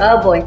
Oh boy.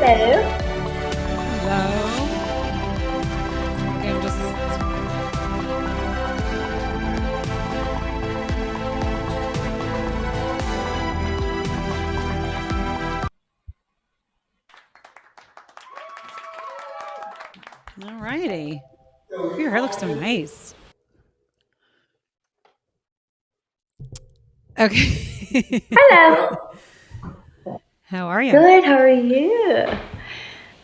Hello. Hello. Okay, I'm just. All righty. Your hair looks so nice. Okay. Hello. How are you? Good. How are you?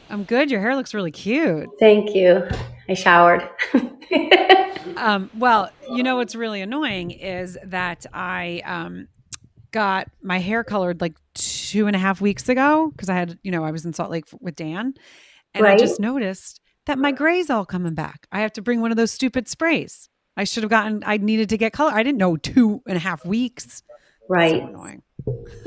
I'm good. Your hair looks really cute. Thank you. I showered. Well, you know what's really annoying is that I got my hair colored like 2.5 weeks ago because I had, I was in Salt Lake with Dan, and I Right? just noticed that my gray's all coming back. I have to bring one of those stupid sprays. I needed to get color. I didn't know 2.5 weeks. Right. So annoying.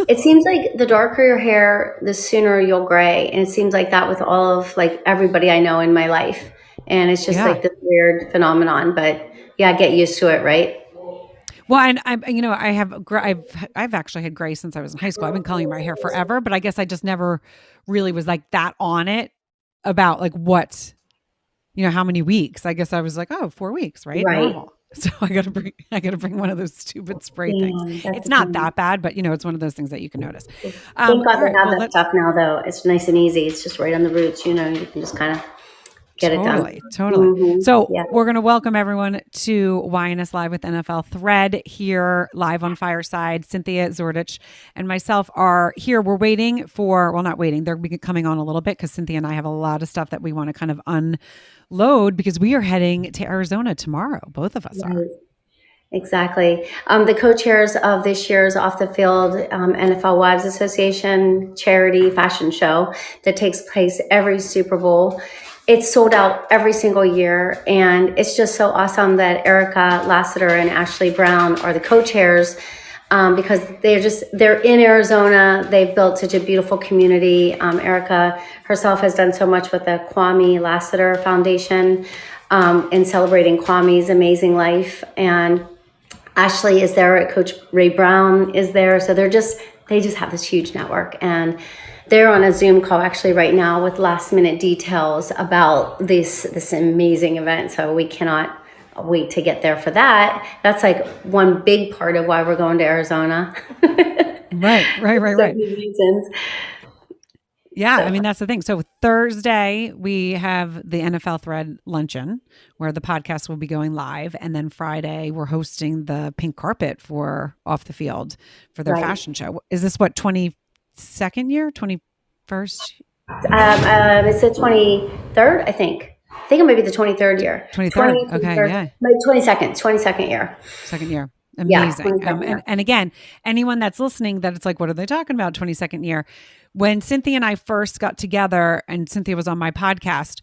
It seems like the darker your hair, the sooner you'll gray. And it seems like that with all of like everybody I know in my life. And it's just Yeah. like this weird phenomenon, but yeah, get used to it, right? Well, and I've actually had gray since I was in high school. I've been coloring my hair forever, but I guess I just never really was like that on it about like what, how many weeks. I guess I was like, 4 weeks, right? Right. Normal. So I got to bring one of those stupid spray things. That's It's not that bad, but it's one of those things that you can notice. Thank God All they right, have well, that stuff now, though. It's nice and easy. It's just right on the roots. You can just kind of get it done. Totally. Mhm. So Yeah. we're going to welcome everyone to YNS Live with NFL Thread here live on Fireside. Cynthia Zordich and myself are here. We're waiting for, well, not waiting. They're coming on a little bit because Cynthia and I have a lot of stuff that we want to kind of unload because we are heading to Arizona tomorrow. Both of us are. Exactly. The co-chairs of this year's Off the Field NFL Wives Association charity fashion show that takes place every Super Bowl. It's sold out every single year. And it's just so awesome that Ericka, Lassiter, and Ashley Brown are the co-chairs because they're in Arizona. They've built such a beautiful community. Ericka herself has done so much with the Kwame Lassiter Foundation in celebrating Kwame's amazing life. And Ashley is there, Coach Ray Brown is there. So they just have this huge network, and they're on a Zoom call actually right now with last minute details about this amazing event. So we cannot wait to get there for that. That's like one big part of why we're going to Arizona. Right. Reasons. Yeah, I mean, that's the thing. So Thursday, we have the NFL Thread luncheon where the podcast will be going live. And then Friday, we're hosting the pink carpet for Off the Field for their fashion show. Is this what, 22nd year, 21st? It's the 23rd, I think. I think it might be the 23rd year. 23rd. Okay, yeah. 22nd year. Second year. Amazing. Yeah, and again, anyone that's listening that it's like, what are they talking about? 22nd year. When Cynthia and I first got together and Cynthia was on my podcast,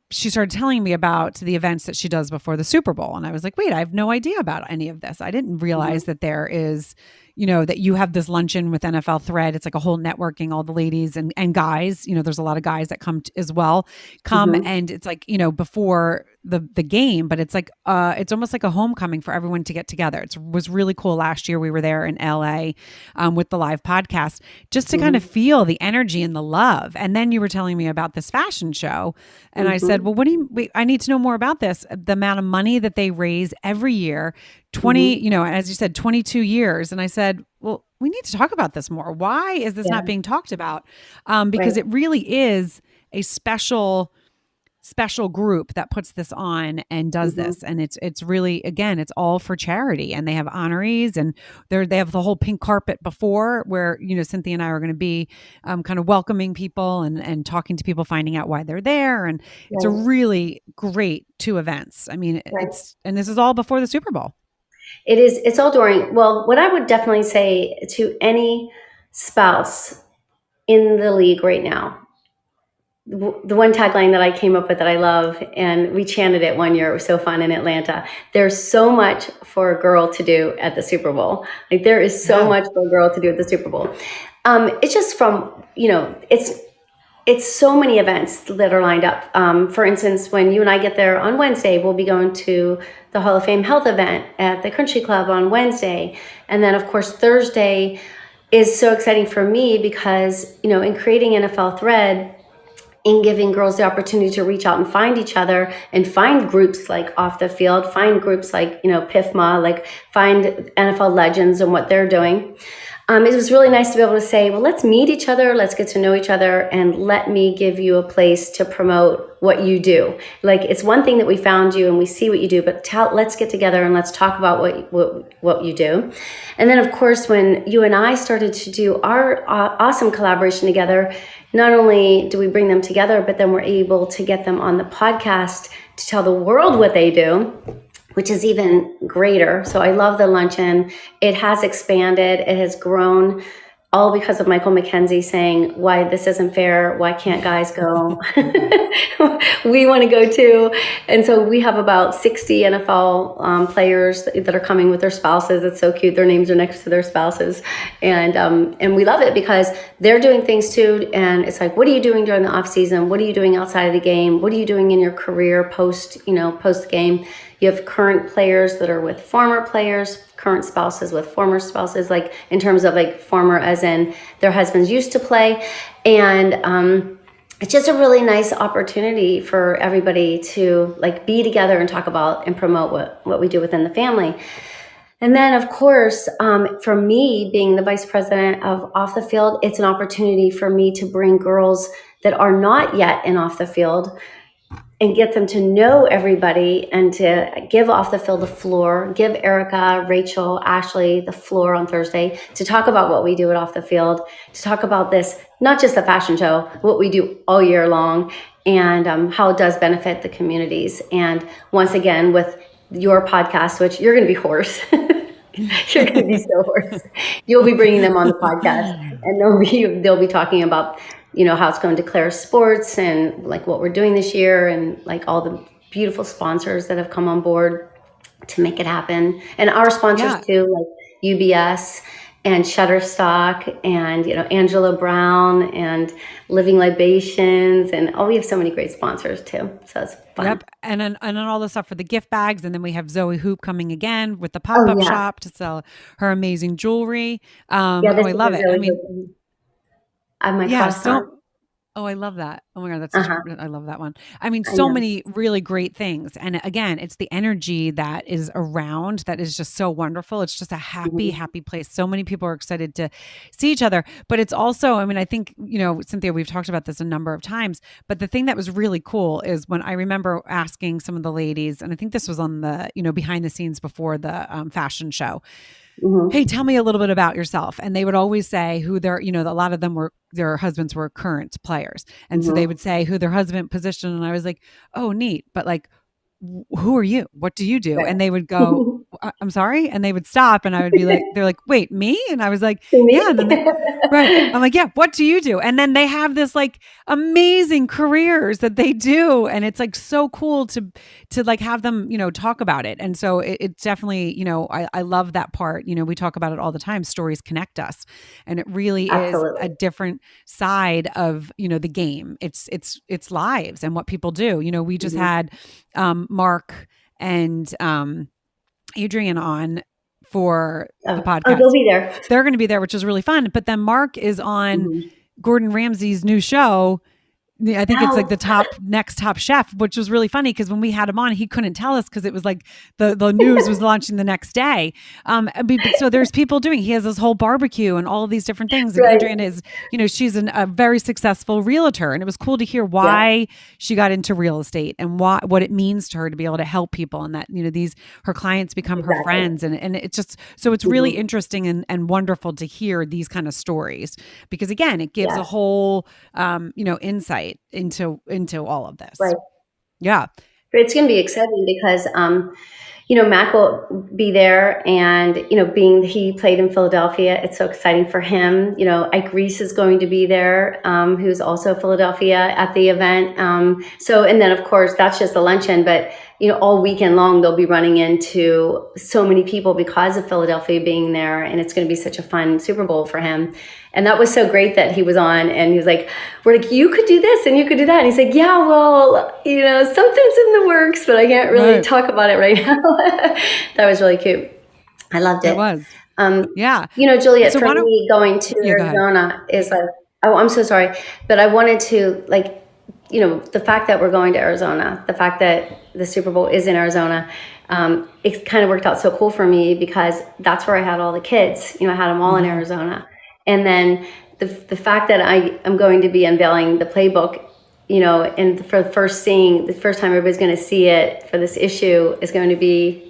she started telling me about the events that she does before the Super Bowl. And I was like, wait, I have no idea about any of this. I didn't realize that there is, that you have this luncheon with NFL Thread. It's like a whole networking, all the ladies and guys, there's a lot of guys that come as well. And it's like, before the game, but it's like, it's almost like a homecoming for everyone to get together. It was really cool. Last year we were there in LA with the live podcast just to kind of feel the energy and the love. And then you were telling me about this fashion show. And I said, well, I need to know more about this. The amount of money that they raise every year, 20, as you said, 22 years. And I said, well, we need to talk about this more. Why is this Yeah. not being talked about? Right. Because it really is a special group that puts this on and does Hmm. this, and it's really, again, it's all for charity, and they have honorees, and they have the whole pink carpet before, where Cynthia and I are going to be kind of welcoming people and talking to people, finding out why they're there, and it's a Right. really great two events. I mean, Right. and this is all before the Super Bowl. It is. It's all during. Well, what I would definitely say to any spouse in the league right now, the one tagline that I came up with that I love, and we chanted it one year. It was so fun in Atlanta. There's so much for a girl to do at the Super Bowl. Like there is so Yeah. much for a girl to do at the Super Bowl. It's just from it's so many events that are lined up. For instance, when you and I get there on Wednesday, we'll be going to the Hall of Fame Health event at the Country Club on Wednesday, and then of course Thursday is so exciting for me because in creating NFL Thread, in giving girls the opportunity to reach out and find each other and find groups like Off the Field, find groups like, PIFMA, like find NFL legends and what they're doing. It was really nice to be able to say, well, let's meet each other, let's get to know each other, and let me give you a place to promote what you do. Like, it's one thing that we found you and we see what you do, but let's get together and let's talk about what you do. And then, of course, when you and I started to do our awesome collaboration together, not only do we bring them together, but then we're able to get them on the podcast to tell the world what they do, which is even greater. So I love the luncheon. It has expanded. It has grown, all because of Michael McKenzie saying, why this isn't fair. Why can't guys go? We want to go too. And so we have about 60 NFL players that are coming with their spouses. It's so cute. Their names are next to their spouses. And we love it because they're doing things too. And it's like, what are you doing during the off season? What are you doing outside of the game? What are you doing in your career post game? You have current players that are with former players, current spouses with former spouses, like in terms of like former as in their husbands used to play. And it's just a really nice opportunity for everybody to like be together and talk about and promote what we do within the family. And then, of course, for me being the vice president of Off the Field, it's an opportunity for me to bring girls that are not yet in Off the Field and get them to know everybody and to give Off the Field the floor, give Ericka, Rachel, Ashley the floor on Thursday to talk about what we do at Off the Field, to talk about this, not just the fashion show, what we do all year long, and how it does benefit the communities. And once again, with your podcast, which you're going to be hoarse. You're going to be so hoarse. You'll be bringing them on the podcast, and they'll be talking about how it's going to declare sports and like what we're doing this year and like all the beautiful sponsors that have come on board to make it happen. And our sponsors too, like UBS and Shutterstock and, Angela Brown and Living Libations. And we have so many great sponsors too. So it's fun. Yep. And then all the stuff for the gift bags. And then we have Zoe Hoop coming again with the pop-up shop to sell her amazing jewelry. I love it. I have my croissant. Oh, I love that. Oh my God, I love that one. I mean, so many really great things. And again, it's the energy that is around that is just so wonderful. It's just a happy, happy place. So many people are excited to see each other. But it's also, I think, Cynthia, we've talked about this a number of times, but the thing that was really cool is when I remember asking some of the ladies, and I think this was on the, behind the scenes before the fashion show, hey, tell me a little bit about yourself. And they would always say who a lot of them their husbands were current players. And so they would say who their husband positioned. And I was like, oh, neat. But like, who are you? What do you do? And they would go, I'm sorry. And they would stop and I would be like, they're like, wait, me? And I was like, yeah. And then right. I'm like, yeah, what do you do? And then they have this like amazing careers that they do. And it's like so cool to like have them, talk about it. And so it definitely, I love that part. We talk about it all the time. Stories connect us. And it really is a different side of, the game. It's lives and what people do. We just had Mark and Adrian on for the podcast. Oh, they'll be there. They're going to be there, which is really fun. But then Mark is on Gordon Ramsay's new show I think it's like the next top chef, which was really funny because when we had him on, he couldn't tell us because it was like the news was launching the next day. So there's people he has this whole barbecue and all of these different things. And Right. Adrian is, she's a very successful realtor, and it was cool to hear why she got into real estate and what it means to her to be able to help people, and that her clients become her friends, and it's just so it's really interesting and wonderful to hear these kind of stories, because again, it gives a whole insight into all of this. Right. Yeah. It's going to be exciting because, Mac will be there, and, being he played in Philadelphia, it's so exciting for him. Ike Reese is going to be there, who's also Philadelphia at the event. And then of course that's just the luncheon, but all weekend long, they'll be running into so many people because of Philadelphia being there, and it's going to be such a fun Super Bowl for him. And that was so great that he was on, and he was like, we're like, you could do this and you could do that. And he's like, yeah, well, something's in the works, but I can't really talk about it right now. That was really cute. I loved it. It was. Juliet, so for me, going to Arizona is like, oh, I'm so sorry. But I wanted to, the fact that we're going to Arizona, the fact that the Super Bowl is in Arizona, it kind of worked out so cool for me because that's where I had all the kids. I had them all in Arizona. And then the fact that I am going to be unveiling the playbook, and for the first time everybody's going to see it for this issue is going to be,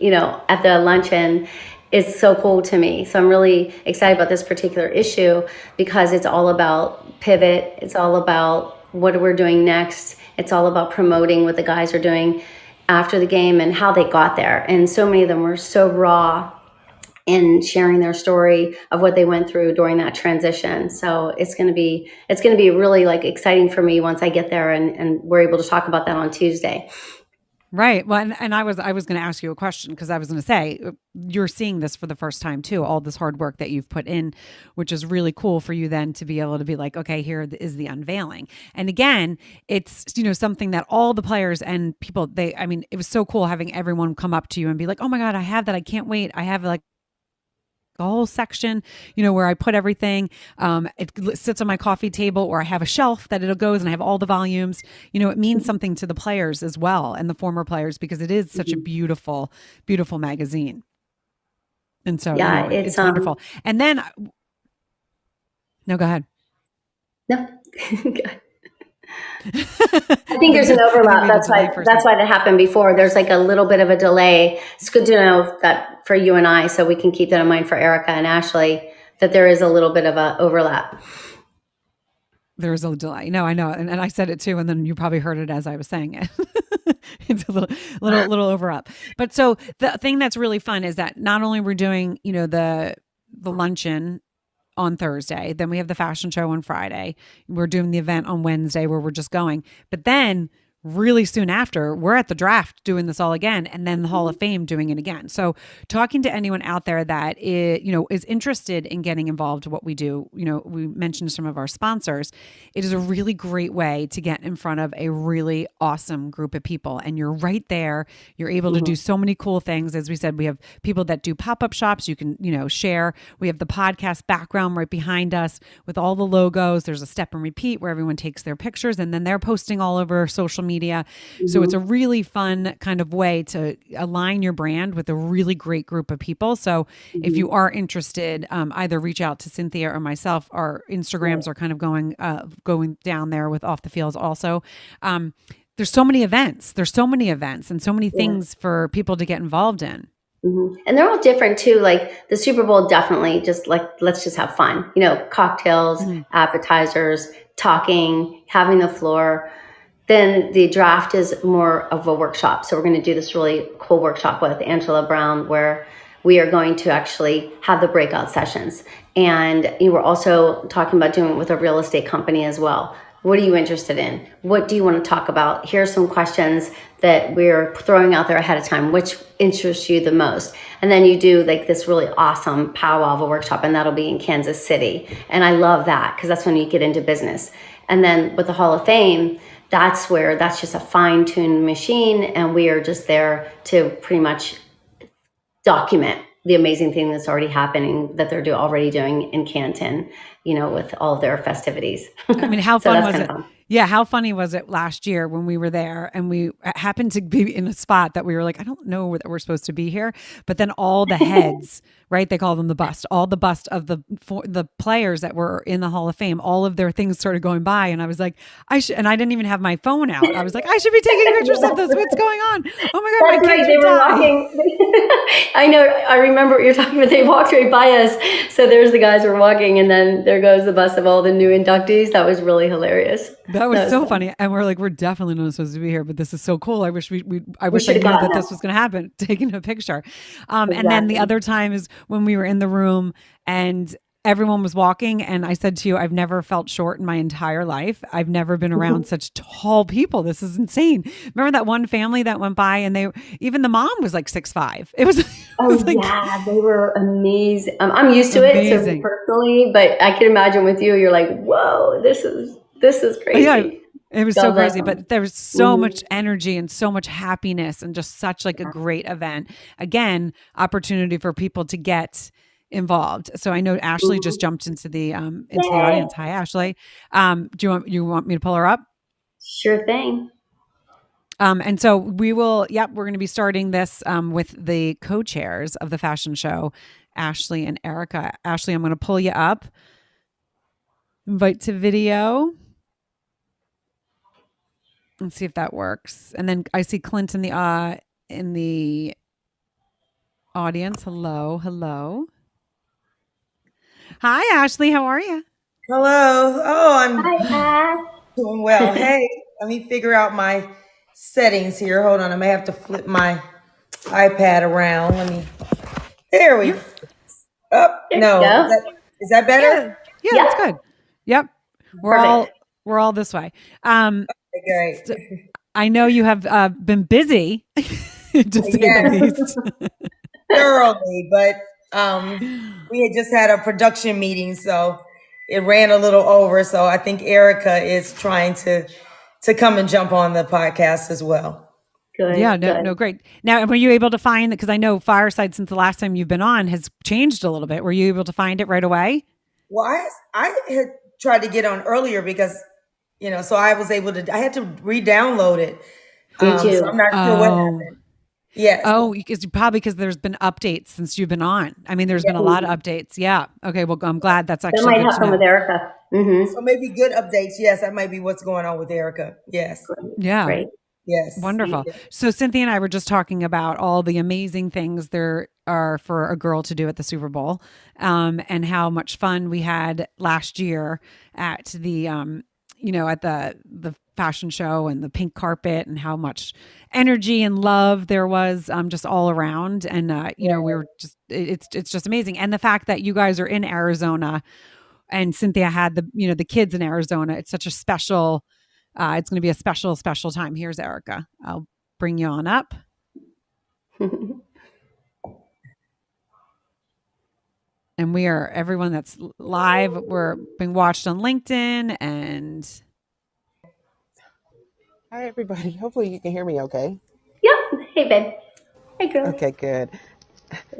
at the luncheon, is so cool to me. So I'm really excited about this particular issue because it's all about pivot. It's all about what we're doing next. It's all about promoting what the guys are doing after the game and how they got there. And so many of them were so raw in sharing their story of what they went through during that transition. So it's going to be really exciting for me once I get there and we're able to talk about that on Tuesday. Right. Well, and I was going to ask you a question because I was going to say, you're seeing this for the first time too, all this hard work that you've put in, which is really cool for you then to be able to be like, okay, here is the unveiling. And again, it's, something that all the players and people, it was so cool having everyone come up to you and be like, oh my God, I have that. I can't wait. I have a whole section, where I put everything. It sits on my coffee table, or I have a shelf that it goes and I have all the volumes. It means something to the players as well and the former players because it is such a beautiful, beautiful magazine. And so it's wonderful. And then, no, go ahead. No, I think there's an overlap. That's why that happened before. There's a little bit of a delay. It's good to know that for you and I, so we can keep that in mind for Ericka and Ashley, that there is a little bit of a overlap. There is a delay. No, I know. And I said it too. And then you probably heard it as I was saying it. It's a little overlap. But so the thing that's really fun is that not only we're doing, the luncheon on Thursday, then we have the fashion show on Friday. We're doing the event on Wednesday where we're just going. But then really soon after, we're at the draft doing this all again, and then the Hall of Fame doing it again. So talking to anyone out there that is interested in getting involved in what we do, we mentioned some of our sponsors. It is a really great way to get in front of a really awesome group of people, and you're right there. You're able to do so many cool things. As we said, we have people that do pop-up shops. You can share. We have the podcast background right behind us with all the logos. There's a step and repeat where everyone takes their pictures, and then they're posting all over social media. So it's a really fun kind of way to align your brand with a really great group of people. So if you are interested, either reach out to Cynthia or myself. Our Instagrams are kind of going down there with Off the Fields also. There's so many events. And so many things for people to get involved in. And they're all different too. Like the Super Bowl, definitely just let's just have fun, cocktails, appetizers, talking, having the floor. Then the draft is more of a workshop. So we're going to do this really cool workshop with Angela Brown where we are going to actually have the breakout sessions. And we're also talking about doing it with a real estate company as well. What are you interested in? What do you want to talk about? Here are some questions that we're throwing out there ahead of time. Which interests you the most? And then you do this really awesome powwow of a workshop, and that'll be in Kansas City. And I love that because that's when you get into business. And then with the Hall of Fame, that's just a fine-tuned machine, and we are just there to pretty much document the amazing thing that's already happening that they're already doing in Canton, with all of their festivities. How fun was it? Fun. Yeah, how funny was it last year when we were there and we happened to be in a spot that we were like, I don't know that we're supposed to be here, but then all the heads, right? They call them the bust. All the bust of the players that were in the Hall of Fame, all of their things started going by, and I was like, and I didn't even have my phone out. I was like, I should be taking pictures of this. What's going on? Oh my god, That's my right. kids They would were die. walking. I know. I remember what you're talking about. They walked right by us. So there's the guys who were walking, and then there goes the bus of all the new inductees. That was really hilarious. That was That was so fun. funny. And we're like, we're definitely not supposed to be here, but this is so cool. I wish I We wish I should have knew gotten that this them. was going to happen, taking a picture. And then the Exactly. other time is when we were in the room and everyone was walking. And I said to you, I've never felt short in my entire life. I've never been around such tall people. This is insane. Remember that one family that went by and even the mom was like 6'5". It was, it was Oh like yeah, they were amazing. I'm used to it, so amazing. personally, but I can imagine with you, you're like, whoa, this is Yeah, crazy. it was so God bless crazy, them. but there was so Hmm. much energy and so much happiness and just such like a great event. Again, opportunity for people to get involved. So I know Ashley just Hmm. jumped into the Yay! audience. Hi, Ashley. Do you want me to pull her up? Sure thing. And so we're going to be starting this with the co-chairs of the fashion show, Ashley and Ericka. Ashley, I'm going to pull you up, invite to video. Let's see if that works. And then I see Clint in the audience. Hello, hello. Hi, Ashley. How are you? Hello. Oh, I'm Hi, Ash. doing well. Hey, let me figure out my settings here. Hold on. I may have to flip my iPad around. There we You're up. There you No. Is go. that yeah, better? yeah. Yep. That's good. Yep. We're Perfect. all we're all this way. Um, Okay, so great. I know you have been busy, to say the Yes, least. thoroughly. But we had just had a production meeting, so it ran a little over. So I think Erica is trying to come and jump on the podcast as well. Yeah, Good, no, good. no, great. Now, were you able to find, because I know Fireside since the last time you've been on has changed a little bit. Were you able to find it right away? Well, I had tried to get on earlier because so I was able to. I had to re-download it. Did So I'm you? not sure what Oh, happened. Yes, because there's been updates since you've been on. I mean, there's been a yes. lot of updates. Yeah. Okay. Well, I'm glad. That's That actually might good to happen with know. Erica. Mm-hmm. So maybe good updates. Yes, that might be what's going on with Erica. Yes, Great. Yeah. Great. yes. Wonderful. So Cynthia and I were just talking about all the amazing things there are for a girl to do at the Super Bowl, and how much fun we had last year at at the fashion show and the pink carpet, and how much energy and love there was just all around. And we were just it's just amazing. And the fact that you guys are in Arizona and Cynthia had the kids in Arizona, it's such a special. It's going to be a special, special time. Here's Erica. I'll bring you on up. And we are everyone that's live. We're being watched on LinkedIn and Hi, everybody. Hopefully, you can hear me okay. Yep. Hey, babe. Hey, girl. Okay, good.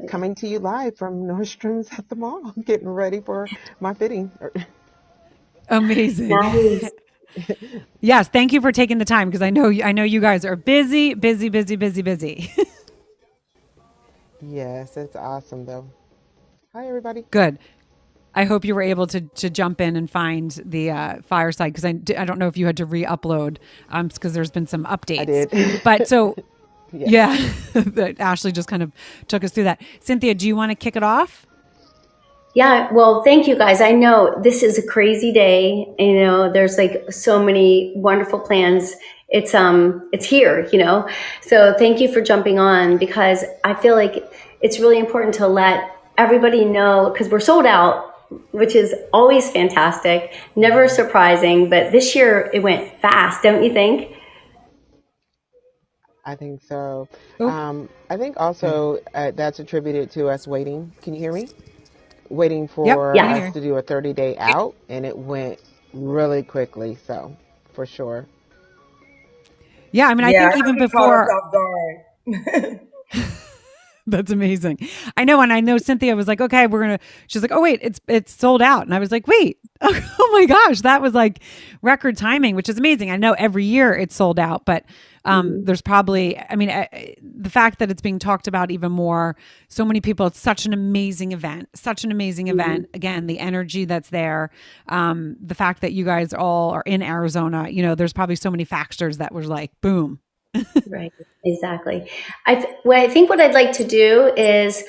Coming to you live from Nordstrom's at the mall, getting ready for my fitting. amazing. Nice. Yes, thank you for taking the time because I know you guys are busy, busy, busy, busy, busy. Yes, it's awesome, though. Hi, everybody. Good. I hope you were able to jump in and find the fireside because I don't know if you had to re-upload because there's been some I updates. did. But so Yes. yeah, Ashley just kind of took us through that. Cynthia, do you want to kick it off? Yeah, well, thank you guys. I know this is a crazy day. There's like so many wonderful plans. It's here, So thank you for jumping on because I feel like it's really important to let everybody know because we're sold out, which is always fantastic, never surprising, but this year it went fast, don't you think? I think so. Oh, I think also that's attributed to us waiting. Can you hear me? Waiting yep, for we can Yeah. us hear you. to do a 30-day out, and it went really quickly. So, for sure. Yeah, I mean, I Yeah, I think think even it caught us before off guard. That's amazing. I know. And I know Cynthia was like, okay, she's like, oh, wait, it's sold out. And I was like, wait, oh my gosh, that was like record timing, which is amazing. I know every year it's sold out, but there's probably, I mean, the fact that it's being talked about even more, so many people, it's such an amazing event, Again, the energy that's there, the fact that you guys all are in Arizona, there's probably so many factors that was like, boom. Right, exactly. I think what I'd like to do is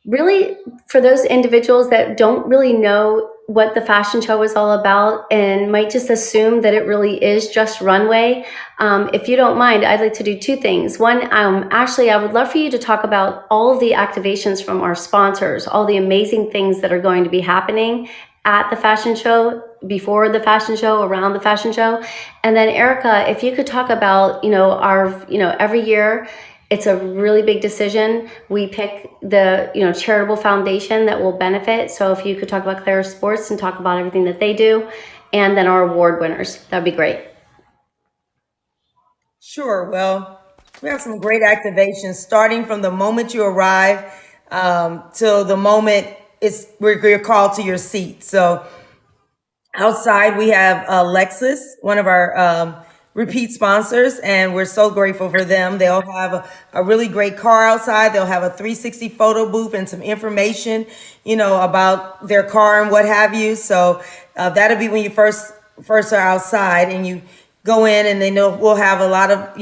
really, for those individuals that don't really know what the fashion show is all about and might just assume that it really is just runway, if you don't mind, I'd like to do two things. One, Ashley, I would love for you to talk about all of the activations from our sponsors, all the amazing things that are going to be happening at the fashion show, before the fashion show, around the fashion show. And then Ericka, if you could talk about, every year, it's a really big decision. We pick the, charitable foundation that will benefit. So if you could talk about Clara Sports and talk about everything that they do, and then our award winners, that'd be great. Sure. Well, we have some great activations starting from the moment you arrive till the moment you're called to your seat. So outside, we have Lexus, one of our repeat sponsors, and we're so grateful for them. They'll have a really great car outside. They'll have a 360 photo booth and some information, about their car and what have you. So that'll be when you first are outside and you go in, and we'll have a lot of,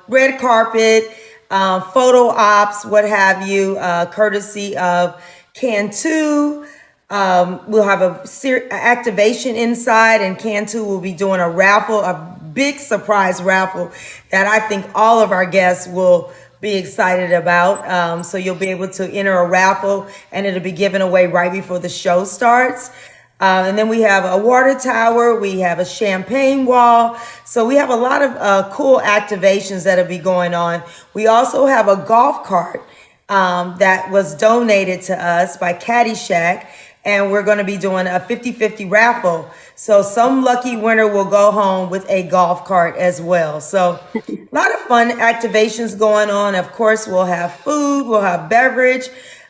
red carpet, photo ops, what have you, courtesy of Cantu. We'll have a activation inside, and Cantu will be doing a raffle, a big surprise raffle that I think all of our guests will be excited about. So you'll be able to enter a raffle, and it'll be given away right before the show starts. And then we have a water tower. We have a champagne wall. So we have a lot of cool activations that'll be going on. We also have a golf cart that was donated to us by Caddyshack. And we're going to be doing a 50-50 raffle. So some lucky winner will go home with a golf cart as well. So a lot of fun activations going on. Of course, we'll have food, we'll have beverage.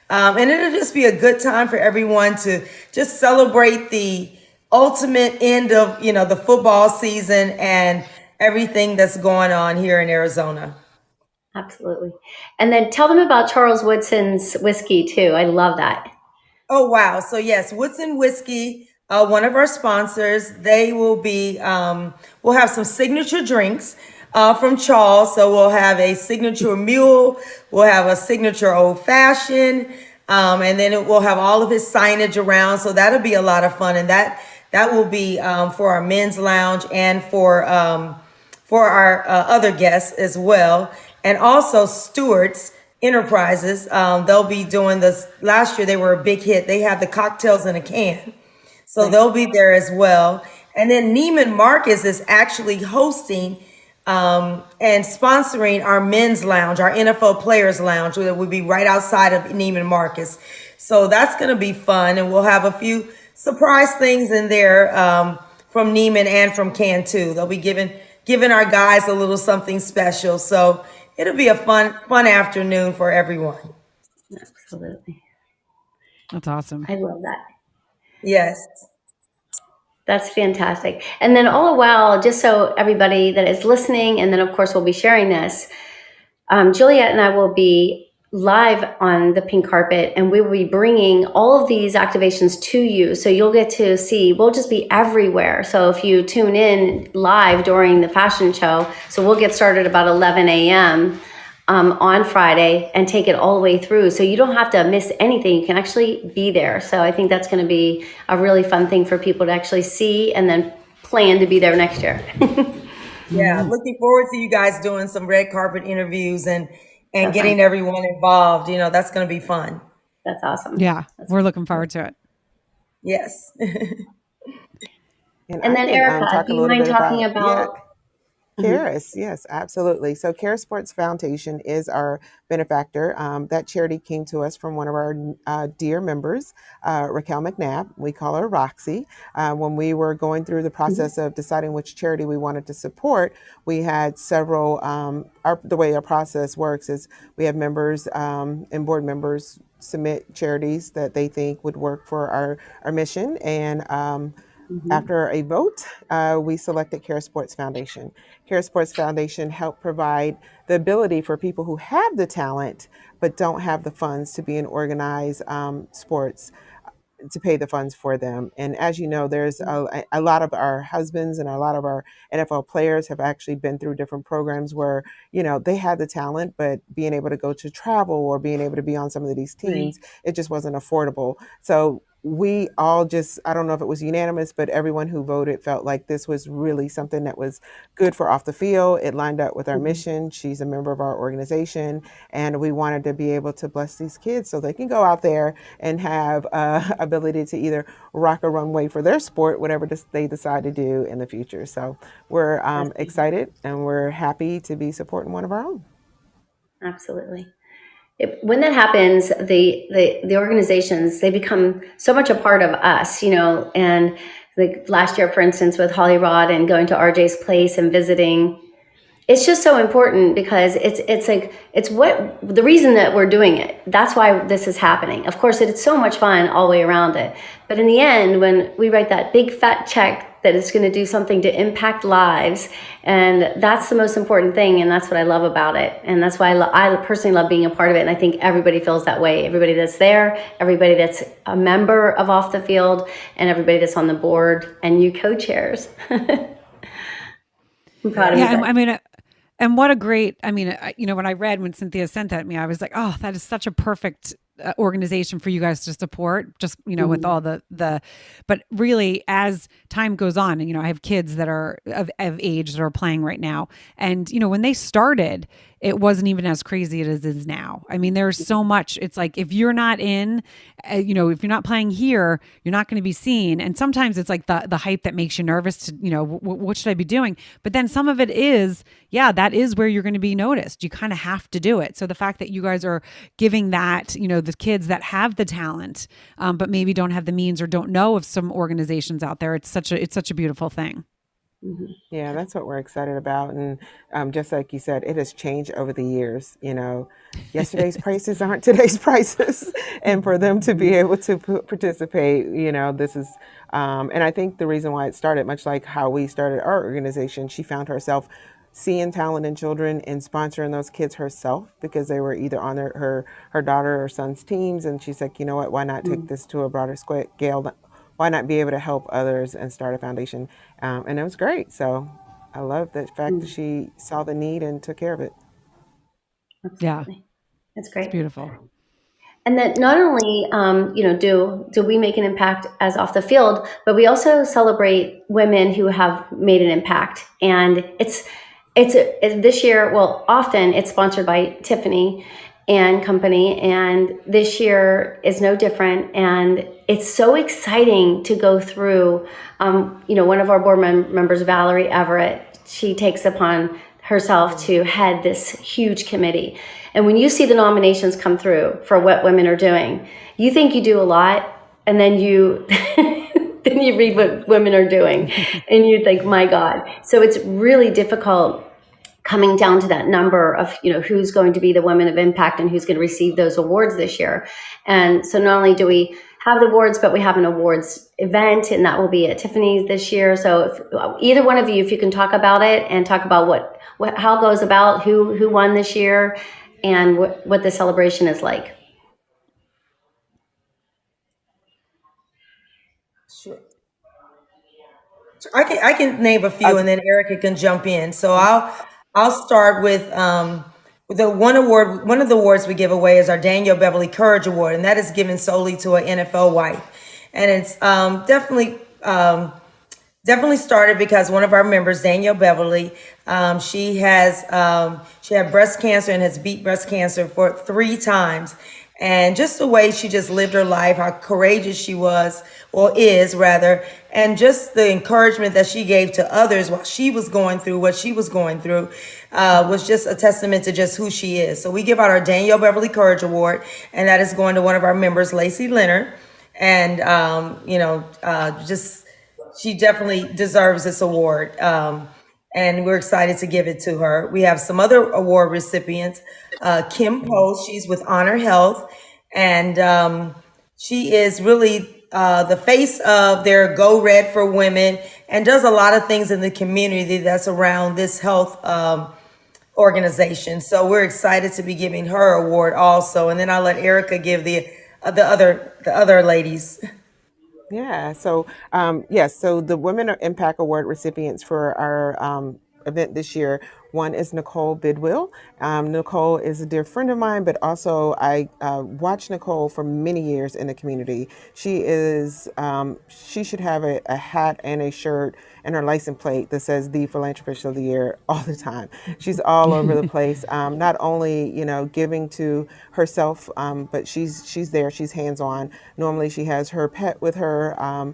And it'll just be a good time for everyone to just celebrate the ultimate end of, the football season and everything that's going on here in Arizona. Absolutely. And then tell them about Charles Woodson's whiskey too. I love that. Oh, wow. So yes, Woodson Whiskey, one of our sponsors, they will be, we'll have some signature drinks from Charles. So we'll have a signature mule, we'll have a signature old fashioned, and then we'll have all of his signage around. So that'll be a lot of fun. And that will be for our men's lounge and for our other guests as well. And also Stewart's Enterprises, they'll be doing this. Last year they were a big hit. They have the cocktails in a can, so they'll be there as well. And then Neiman Marcus is actually hosting and sponsoring our men's lounge, our NFL players lounge, that will be right outside of Neiman Marcus. So that's going to be fun, and we'll have a few surprise things in there from Neiman and from Cantu. They'll be giving our guys a little something special. So it'll be a fun afternoon for everyone. Absolutely. That's awesome. I love that. Yes. That's fantastic. And then all the while, just so everybody that is listening, and then of course we'll be sharing this, Juliet and I will be live on the pink carpet, and we will be bringing all of these activations to you. So you'll get to see, we'll just be everywhere. So if you tune in live during the fashion show, so we'll get started about 11 a.m. On Friday and take it all the way through. So you don't have to miss anything. You can actually be there. So I think that's going to be a really fun thing for people to actually see and then plan to be there next year. Yeah, looking forward to you guys doing some red carpet interviews and getting everyone involved. That's going to be fun. That's awesome. Yeah, we're looking forward to it. Yes. And then Ericka, do you mind talking about Karis, yes, absolutely. So, Karis Sports Foundation is our benefactor. That charity came to us from one of our dear members, Raquel McNabb. We call her Roxy. When we were going through the process of deciding which charity we wanted to support, we had several. The way our process works is we have members and board members submit charities that they think would work for our mission, and after a vote, we selected Care Sports Foundation. Care Sports Foundation helped provide the ability for people who have the talent but don't have the funds to be in organized sports to pay the funds for them. And as you know, there's a lot of our husbands and a lot of our NFL players have actually been through different programs where, they had the talent, but being able to go to travel or being able to be on some of these teams, it just wasn't affordable. So we all just, I don't know if it was unanimous, but everyone who voted felt like this was really something that was good for off the field. It lined up with our mission. She's a member of our organization, and we wanted to be able to bless these kids so they can go out there and have ability to either rock a runway for their sport, whatever they decide to do in the future. So we're excited and we're happy to be supporting one of our own. Absolutely. When that happens, the organizations, they become so much a part of us, and like last year, for instance, with Holly Rod and going to RJ's place and visiting, it's just so important because it's what the reason that we're doing it. That's why this is happening. Of course, it's so much fun all the way around it. But in the end, when we write that big fat check that is going to do something to impact lives, and that's the most important thing. And that's what I love about it. And that's why I personally love being a part of it. And I think everybody feels that way. Everybody that's there, everybody that's a member of Off the Field, and everybody that's on the board, and you co-chairs. I'm proud of you guys. And what a great, when Cynthia sent that to me, I was like, oh, that is such a perfect organization for you guys to support, just, with all but really as time goes on, and, I have kids that are of age that are playing right now. And, when they started, it wasn't even as crazy as it is now. I mean, there's so much, it's like, if you're not in, if you're not playing here, you're not going to be seen. And sometimes it's like the hype that makes you nervous to, what should I be doing? But then some of it is, that is where you're going to be noticed. You kind of have to do it. So the fact that you guys are giving that, the kids that have the talent, but maybe don't have the means or don't know of some organizations out there, it's such a beautiful thing. Yeah, that's what we're excited about. And just like you said, it has changed over the years. Yesterday's prices aren't today's prices. And for them to be able to participate, this is, and I think the reason why it started, much like how we started our organization, she found herself seeing talent in children and sponsoring those kids herself because they were either on her daughter or son's teams. And she's like, you know what, why not take this to a broader scale? Why not be able to help others and start a foundation? And it was great. So I love the fact that she saw the need and took care of it. Absolutely. Yeah. That's great. It's beautiful. And that not only, do we make an impact as Off the Field, but we also celebrate women who have made an impact. And it's this year, often it's sponsored by Tiffany and company, and this year is no different. And it's so exciting to go through. One of our board members, Valerie Everett, she takes upon herself to head this huge committee. And when you see the nominations come through for what women are doing, you think you do a lot, and then you then you read what women are doing, and you think, my God. So it's really difficult coming down to that number of, who's going to be the women of impact and who's going to receive those awards this year. And so not only do we have the awards, but we have an awards event, and that will be at Tiffany's this year. So if either one of you, if you can talk about it and talk about how it goes about, who won this year, and what the celebration is like. Sure. I can name a few, and then Ericka can jump in. So I'll start with the one award. One of the awards we give away is our Danielle Beverly Courage Award, and that is given solely to an NFL wife. And it's definitely started because one of our members, Danielle Beverly, she had breast cancer and has beat breast cancer for 3 times. And just the way she just lived her life, how courageous she was, or is rather, and just the encouragement that she gave to others while she was going through what she was going through, was just a testament to just who she is. So we give out our Danielle Beverly Courage Award, and that is going to one of our members, Lacey Leonard. And, just she definitely deserves this award. And we're excited to give it to her. We have some other award recipients. Kim Post, she's with Honor Health, and she is really the face of their Go Red for Women and does a lot of things in the community that's around this health organization. So we're excited to be giving her award also. And then I'll let Ericka give the other ladies. Yeah. So, yes. So the Women Impact Award recipients for our event this year. One is Nicole Bidwill. Nicole is a dear friend of mine, but also I watched Nicole for many years in the community. She is, she should have a hat and a shirt and her license plate that says the philanthropist of the year all the time. She's all over the place. Not only, giving to herself, but she's there. She's hands on. Normally, she has her pet with her.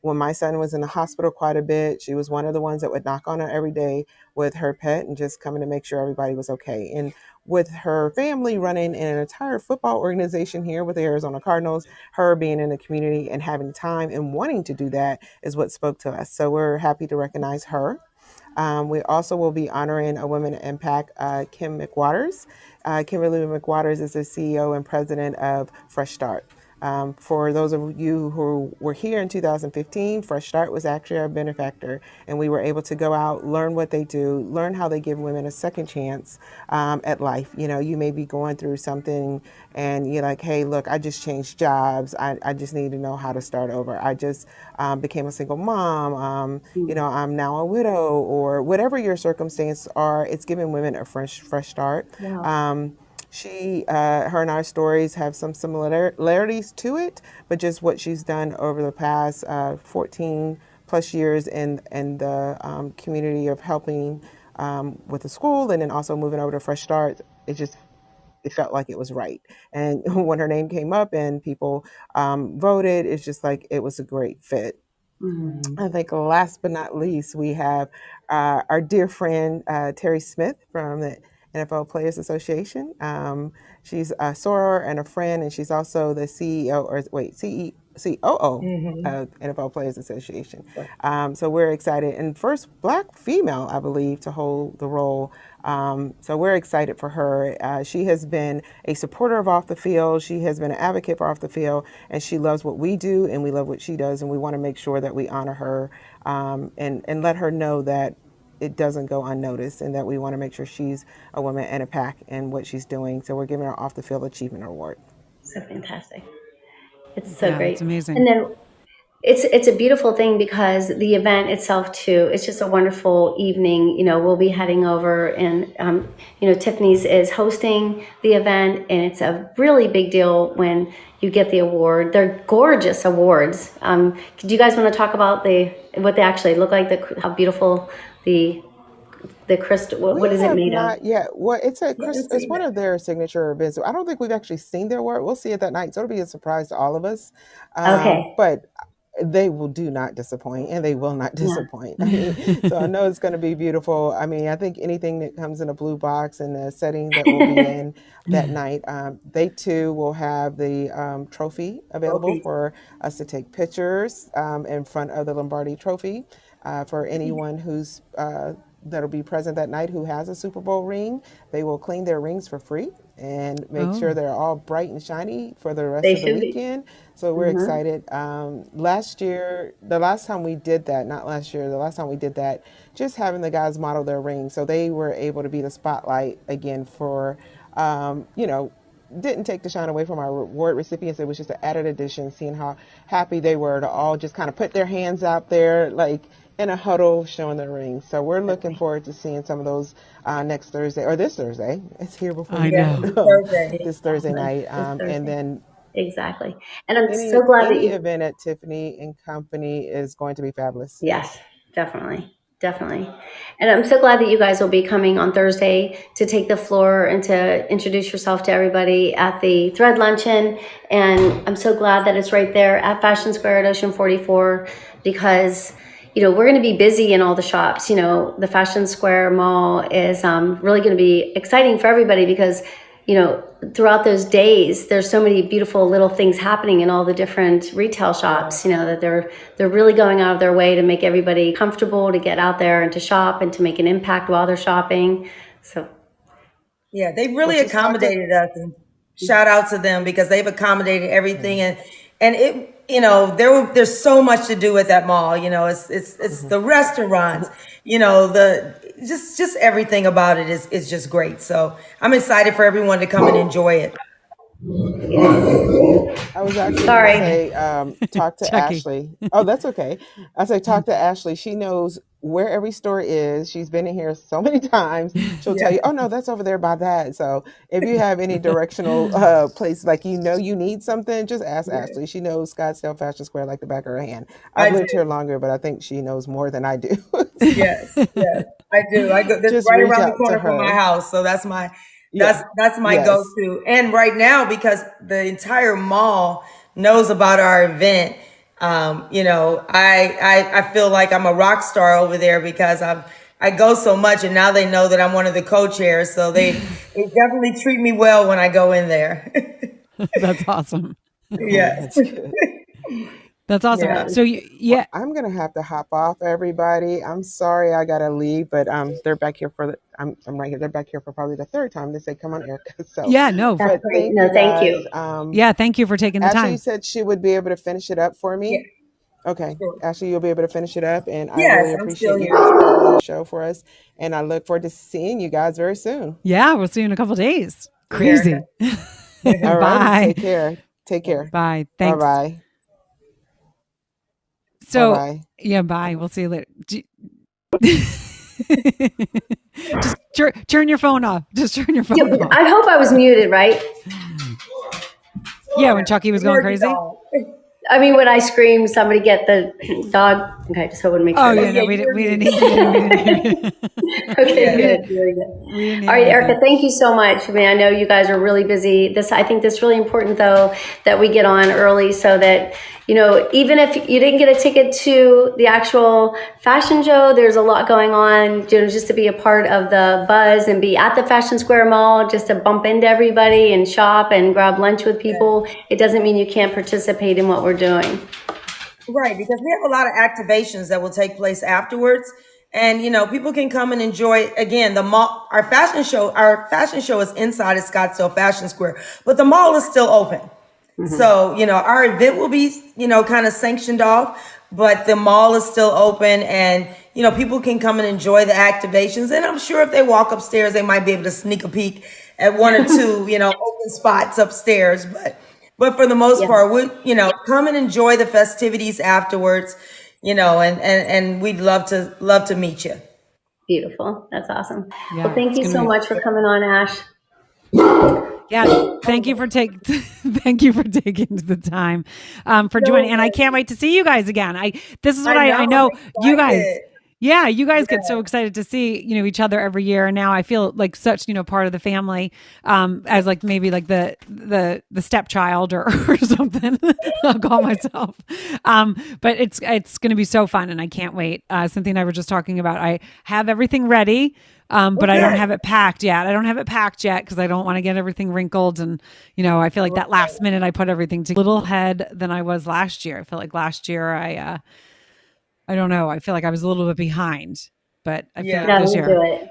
When my son was in the hospital quite a bit, she was one of the ones that would knock on her every day with her pet and just coming to make sure everybody was okay. And with her family running an entire football organization here with the Arizona Cardinals, her being in the community and having time and wanting to do that is what spoke to us. So we're happy to recognize her. We also will be honoring a woman impact, Kim McWaters. Kimberly McWaters is the CEO and president of Fresh Start. For those of you who were here in 2015, Fresh Start was actually our benefactor, and we were able to go out, learn what they do, learn how they give women a second chance at life. You may be going through something and you're like, hey, look, I just changed jobs. I just need to know how to start over. I just became a single mom. I'm now a widow, or whatever your circumstances are, it's giving women a fresh start. Wow. Her and our stories have some similarities to it, but just what she's done over the past 14 plus years in the community of helping with the school, and then also moving over to Fresh Start, it felt like it was right. And when her name came up and people voted, it's just like it was a great fit. Mhm. I think last but not least, we have our dear friend Terry Smith from the NFL Players Association. She's a soror and a friend, and she's also the CEO, or wait, COO of NFL Players Association. So we're excited. And first Black female, I believe, to hold the role. So we're excited for her. She has been a supporter of off the field. She has been an advocate for off the field, and she loves what we do, and we love what she does, and we want to make sure that we honor her and let her know that it doesn't go unnoticed, and that we want to make sure she's a woman and a pack in what she's doing. So we're giving her off the field achievement award. So fantastic. It's so Yeah, that's great. amazing. And then it's a beautiful thing because the event itself too, it's just a wonderful evening. We'll be heading over and Tiffany's is hosting the event, and it's a really big deal when you get the award. They're gorgeous awards. Do you guys want to talk about what they actually look like, how beautiful the crystal, what We is it have made of? not yet. Well, Yeah, let's it's see one that. of their signature events. I don't think we've actually seen their work. We'll see it that night, so it'll be a surprise to all of us. Okay. But they will do not disappoint, and they will not Yeah. disappoint. I mean, so I know it's going to be beautiful. I mean, I think anything that comes in a blue box and the setting that we'll be in that night, they too will have the trophy available Trophy. for us to take pictures in front of the Lombardi Trophy for anyone who's that'll be present that night who has a Super Bowl ring. They will clean their rings for free and make sure Oh, they're all bright and shiny for the rest They of the should be. weekend. So we're Hmm. excited. Last year, the last time we did that, not last year, the last time we did that, just having the guys model their rings. So they were able to be the spotlight again for, didn't take the shine away from our reward recipients. It was just an added addition, seeing how happy they were to all just kind of put their hands out there, like in a huddle, showing their rings. So we're looking forward to seeing some of those next Thursday, or this Thursday. It's here before I you Yes, know know. this it. Thursday. This Thursday Exactly. night, This and Thursday. then Exactly. And I'm so any glad that any you, event at Tiffany and Company is going to be fabulous. yes, definitely. Definitely. And I'm so glad that you guys will be coming on Thursday to take the floor and to introduce yourself to everybody at the Thread Luncheon. And I'm so glad that it's right there at Fashion Square at Ocean 44 because, we're going to be busy in all the shops. The Fashion Square Mall is really going to be exciting for everybody because, throughout those days, there's so many beautiful little things happening in all the different retail shops, that they're really going out of their way to make everybody comfortable to get out there and to shop and to make an impact while they're shopping. So, yeah, they've really accommodated us, and shout out to them because they've accommodated everything, and it, there's so much to do at that mall. It's the restaurants, the just everything about it is just great. So I'm excited for everyone to come and enjoy it. I was actually Sorry. going to say, talk to Chucky. Ashley. Oh, that's okay. I say, talk to Ashley. She knows where every store is. She's been in here so many times. She'll tell you, oh, no, that's over there by that. So if you have any directional place, like you need something, just ask Ashley. She knows Scottsdale Fashion Square like the back of her hand. I've lived here longer, but I think she knows more than I do. Yes, I do. I go. That's Just right reach around the out to corner from my her. house, so that's my Yeah. that's my Yes. go-to. And right now, because the entire mall knows about our event, I feel like I'm a rock star over there because I go so much, and now they know that I'm one of the co-chairs, so they definitely treat me well when I go in there. That's awesome. Yes. That's good. That's awesome. Yeah. So yeah, I'm gonna have to hop off, everybody. I'm sorry I gotta leave, but they're back here for I'm right here. They're back here for probably the third time. They say, "Come on, Ericka." So, yeah, no, That's but great. thank No, you thank guys. you. yeah. Thank you for taking the Ashley time. said she would be able to finish it up for Yeah. me. Okay, Sure. Ashley, you'll be able to finish it up, and I Yes, really I'm appreciate still you here. guys covering the show for us. And I look forward to seeing you guys very soon. Yeah, we'll see you in a couple of days. Yeah, Crazy. All right, Bye. take care. Take care. Bye. Bye Thanks. bye. So Bye. yeah, bye. We'll see you later. Just turn your phone off. Just turn your phone off. I hope I was muted, right? Yeah, when Chucky was going crazy. I mean, when I screamed, somebody get the dog. Okay, just so I would make sure. Oh yeah, no, we didn't hear you. Okay, good. Really good. All right, Ericka, thank you so much. I mean, I know you guys are really busy. I think this is really important, though, that we get on early so that, even if you didn't get a ticket to the actual fashion show, there's a lot going on, just to be a part of the buzz and be at the Fashion Square Mall, just to bump into everybody and shop and grab lunch with people. It doesn't mean you can't participate in what we're doing. Right, because we have a lot of activations that will take place afterwards. And people can come and enjoy again the mall. Our fashion show is inside at Scottsdale Fashion Square, but the mall is still open. So, our event will be, kind of sanctioned off, but the mall is still open and, people can come and enjoy the activations. And I'm sure if they walk upstairs, they might be able to sneak a peek at one or two, open spots upstairs. But for the most part, we, come and enjoy the festivities afterwards, and we'd love to meet you. Beautiful. That's awesome. Yeah, well, thank it's you gonna so be- much for coming on, Ash. Yeah, thank you for taking the time for joining, and I can't wait to see you guys again. This is what I know you guys. Yeah, you guys get so excited to see each other every year, and now I feel like such part of the family, as like maybe like the stepchild or something. I'll call myself. But it's going to be so fun, and I can't wait. Cynthia and I were just talking about I have everything ready. But I don't have it packed yet. I don't have it packed yet because I don't want to get everything wrinkled. And, I feel like that last minute I put everything to a little ahead than I was last year. I feel like last year I don't know. I feel like I was a little bit behind, but I feel like this year. Do it.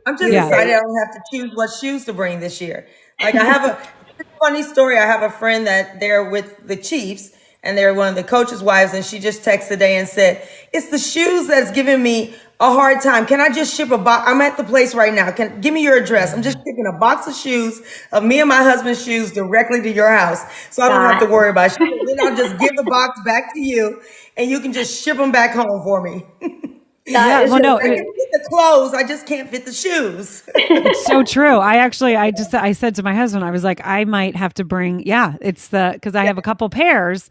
I'm just excited I don't have to choose what shoes to bring this year. Like I have a funny story. I have a friend that they're with the Chiefs and they're one of the coach's wives. And she just texted today and said, it's the shoes that's giving me a hard time. Can I just ship a box? I'm at the place right now. Give me your address. I'm just shipping a box of shoes of me and my husband's shoes directly to your house. So I don't have to worry about shipping. Then I'll just give the box back to you and you can just ship them back home for me. Yeah, well, no, I can fit the clothes. I just can't fit the shoes. It's so true. I said to my husband, I was like, I might have to bring, because I have a couple pairs.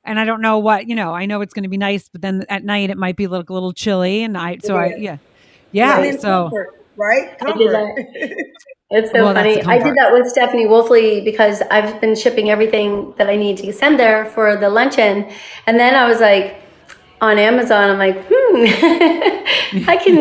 and I don't know what, I know it's going to be nice, but then at night it might be a little chilly. And And Right. then comfort, right? I did Comfort. that. It's so well, that's the funny. I did comfort. that with Stephanie Wolfley because I've been shipping everything that I need to send there for the luncheon. And then I was like, on Amazon, I'm like, I can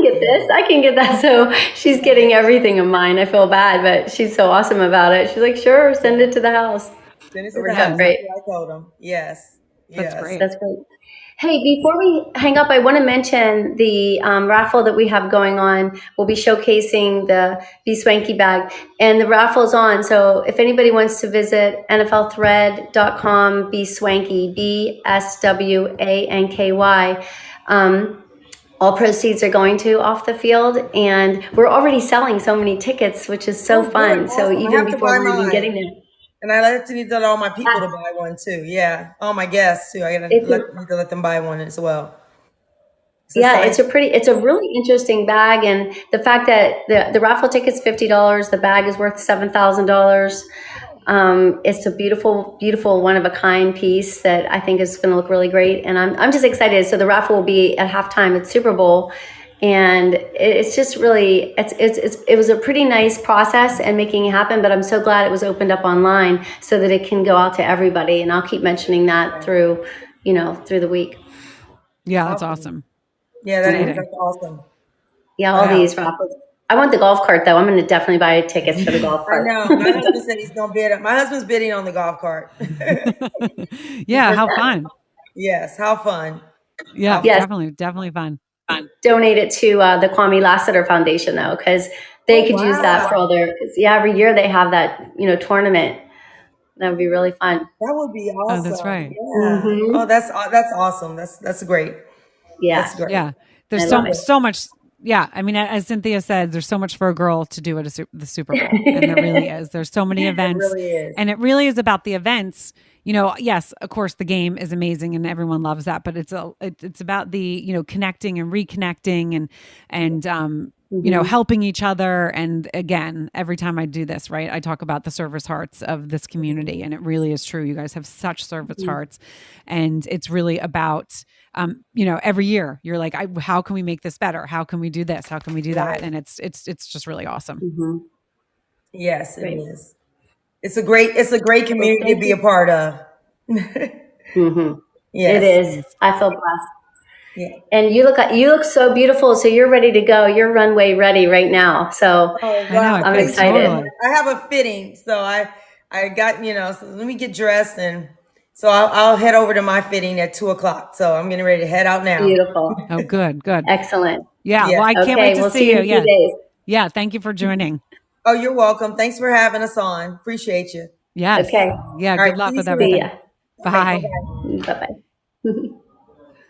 get this, I can get that. So she's getting everything of mine. I feel bad, but she's so awesome about it. She's like, sure, send it to the house. Send it It to the worked out house. great. That's what I told them. Yes. That's Yes. great. That's great. Hey, before we hang up, I want to mention the raffle that we have going on. We'll be showcasing the Be Swanky bag, and the raffle's on. So if anybody wants to visit NFLthread.com, Be Swanky, BSWANKY. All proceeds are going to Off the Field, and we're already selling so many tickets, which is so Oh, good. fun. So Awesome. I even have to before buy we're even mine. getting there. And I need to let all my people to buy one too. Yeah. All my guests too. I need to let them buy one as well. It's a really interesting bag, and the fact that the raffle ticket's $50, the bag is worth $7,000. It's a beautiful, beautiful, one of a kind piece that I think is going to look really great, and I'm just excited. So the raffle will be at halftime at Super Bowl, and it's just really it was a pretty nice process and making it happen. But I'm so glad it was opened up online so that it can go out to everybody, and I'll keep mentioning that through the week. Yeah, that's awesome. Yeah, that's awesome. Yeah, all these raffles. I want the golf cart though. I'm going to definitely buy tickets for the golf cart. I know. My husband said he's going to bid. My husband's bidding on the golf cart. Yeah, how fun. Yes, how fun. Yeah, definitely fun. Donate it to the Kwame Lassiter Foundation though, because they could use that for all their. Yeah, every year they have that tournament. That would be really fun. That would be awesome. Oh, that's right. Yeah. Mm-hmm. Oh, that's awesome. That's great. Yeah. That's great. Yeah. There's so much. Yeah. I mean, as Cynthia said, there's so much for a girl to do at the Super Bowl. And there really is. There's so many events. It really is. And it really is about the events. Yes, of course, the game is amazing and everyone loves that. But it's about the, connecting and reconnecting and helping each other. And again, every time I do this, right, I talk about the service hearts of this community. And it really is true. You guys have such service hearts. And it's really about, every year you're like, how can we make this better? How can we do this? How can we do that? And it's just really awesome. Mm-hmm. Yes, it is. It's a great community to be a part of. Mm-hmm. Yes. It is. I feel blessed. Yeah. And you look so beautiful. So you're ready to go. You're runway ready right now. So I'm excited. Totally. I have a fitting, so I got so let me get dressed, and so I'll head over to my fitting at 2:00. So I'm getting ready to head out now. Beautiful. Oh, good. Excellent. Yeah. Well, I can't wait to see you. In a few days. Yeah. Thank you for joining. Oh, you're welcome. Thanks for having us on. Appreciate you. Yes. Okay. Yeah. Good luck with everything. Bye. Bye-bye.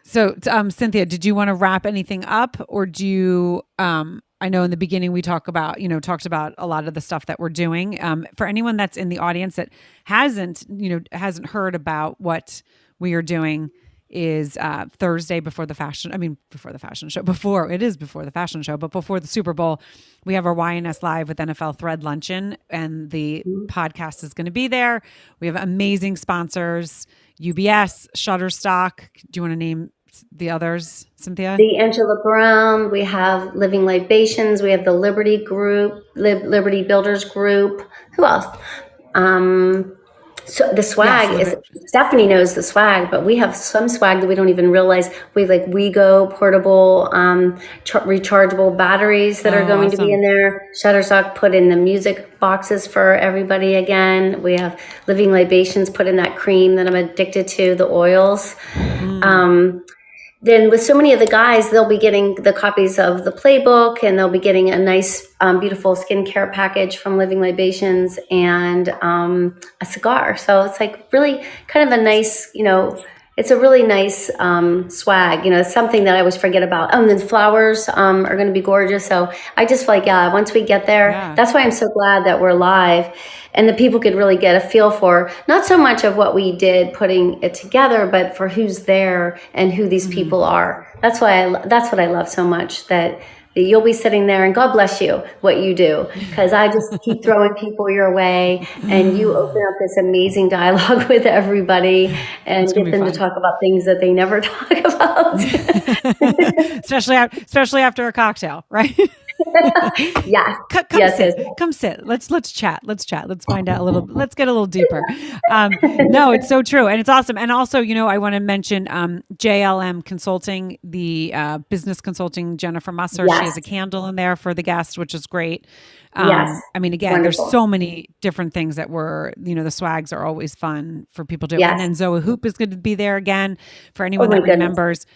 So, Cynthia, did you want to wrap anything up, or do you? I know in the beginning we talked about a lot of the stuff that we're doing. For anyone that's in the audience that hasn't heard about what we are doing, is Thursday before the fashion show. It is before the fashion show, but before the Super Bowl, we have our YNS Live with NFL Thread luncheon, and the podcast is going to be there. We have amazing sponsors: UBS, Shutterstock. Do you want to name the others, Cynthia? The Angela Brown. We have Living Libations. We have the Liberty Group, Liberty Builders Group. Who else? So the swag is Stephanie knows the swag, but we have some swag that we don't even realize. We have WeGo portable, rechargeable batteries that are going to be in there. Shutterstock put in the music boxes for everybody again. We have Living Libations put in that cream that I'm addicted to, the oils. Then with so many of the guys, they'll be getting the copies of the playbook, and they'll be getting a nice, beautiful skincare package from Living Libations and a cigar. So it's like really kind of a nice, it's a really nice swag. It's something that I always forget about. And the flowers are going to be gorgeous. So I just feel like, once we get there, that's why I'm so glad that we're live. And the people could really get a feel for not so much of what we did putting it together, but for who's there and who these people are. That's what I love so much, that you'll be sitting there, and God bless you what you do, because I just keep throwing people your way, and you open up this amazing dialogue with everybody and get them to talk about things that they never talk about. especially after a cocktail, right? Yeah. Come sit. Let's chat. Let's find out a little, let's get a little deeper. No, it's so true. And it's awesome. And also, I want to mention, JLM Consulting, the, business consulting, Jennifer Musser. Yes. She has a candle in there for the guest, which is great. Yes. I mean, again, Wonderful. there's so many different things that the swags are always fun for people to do. Yes. And then Zoe Hoop is going to be there again for anyone that goodness. remembers.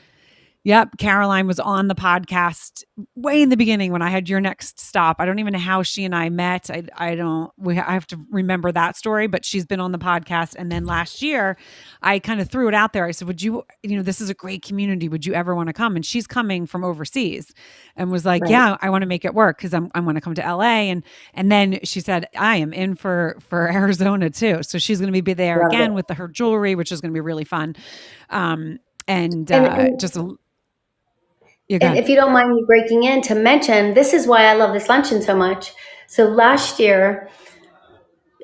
Yep. Caroline was on the podcast way in the beginning when I had Your Next Stop. I don't even know how she and I met. I have to remember that story, but she's been on the podcast. And then last year I kind of threw it out there. I said, would you, this is a great community. Would you ever want to come? And she's coming from overseas and was like, yeah, I want to make it work, because I want to come to LA. And then she said, I am in for Arizona too. So she's going to be there again with her jewelry, which is going to be really fun. And if you don't mind me breaking in to mention, this is why I love this luncheon so much. So last year,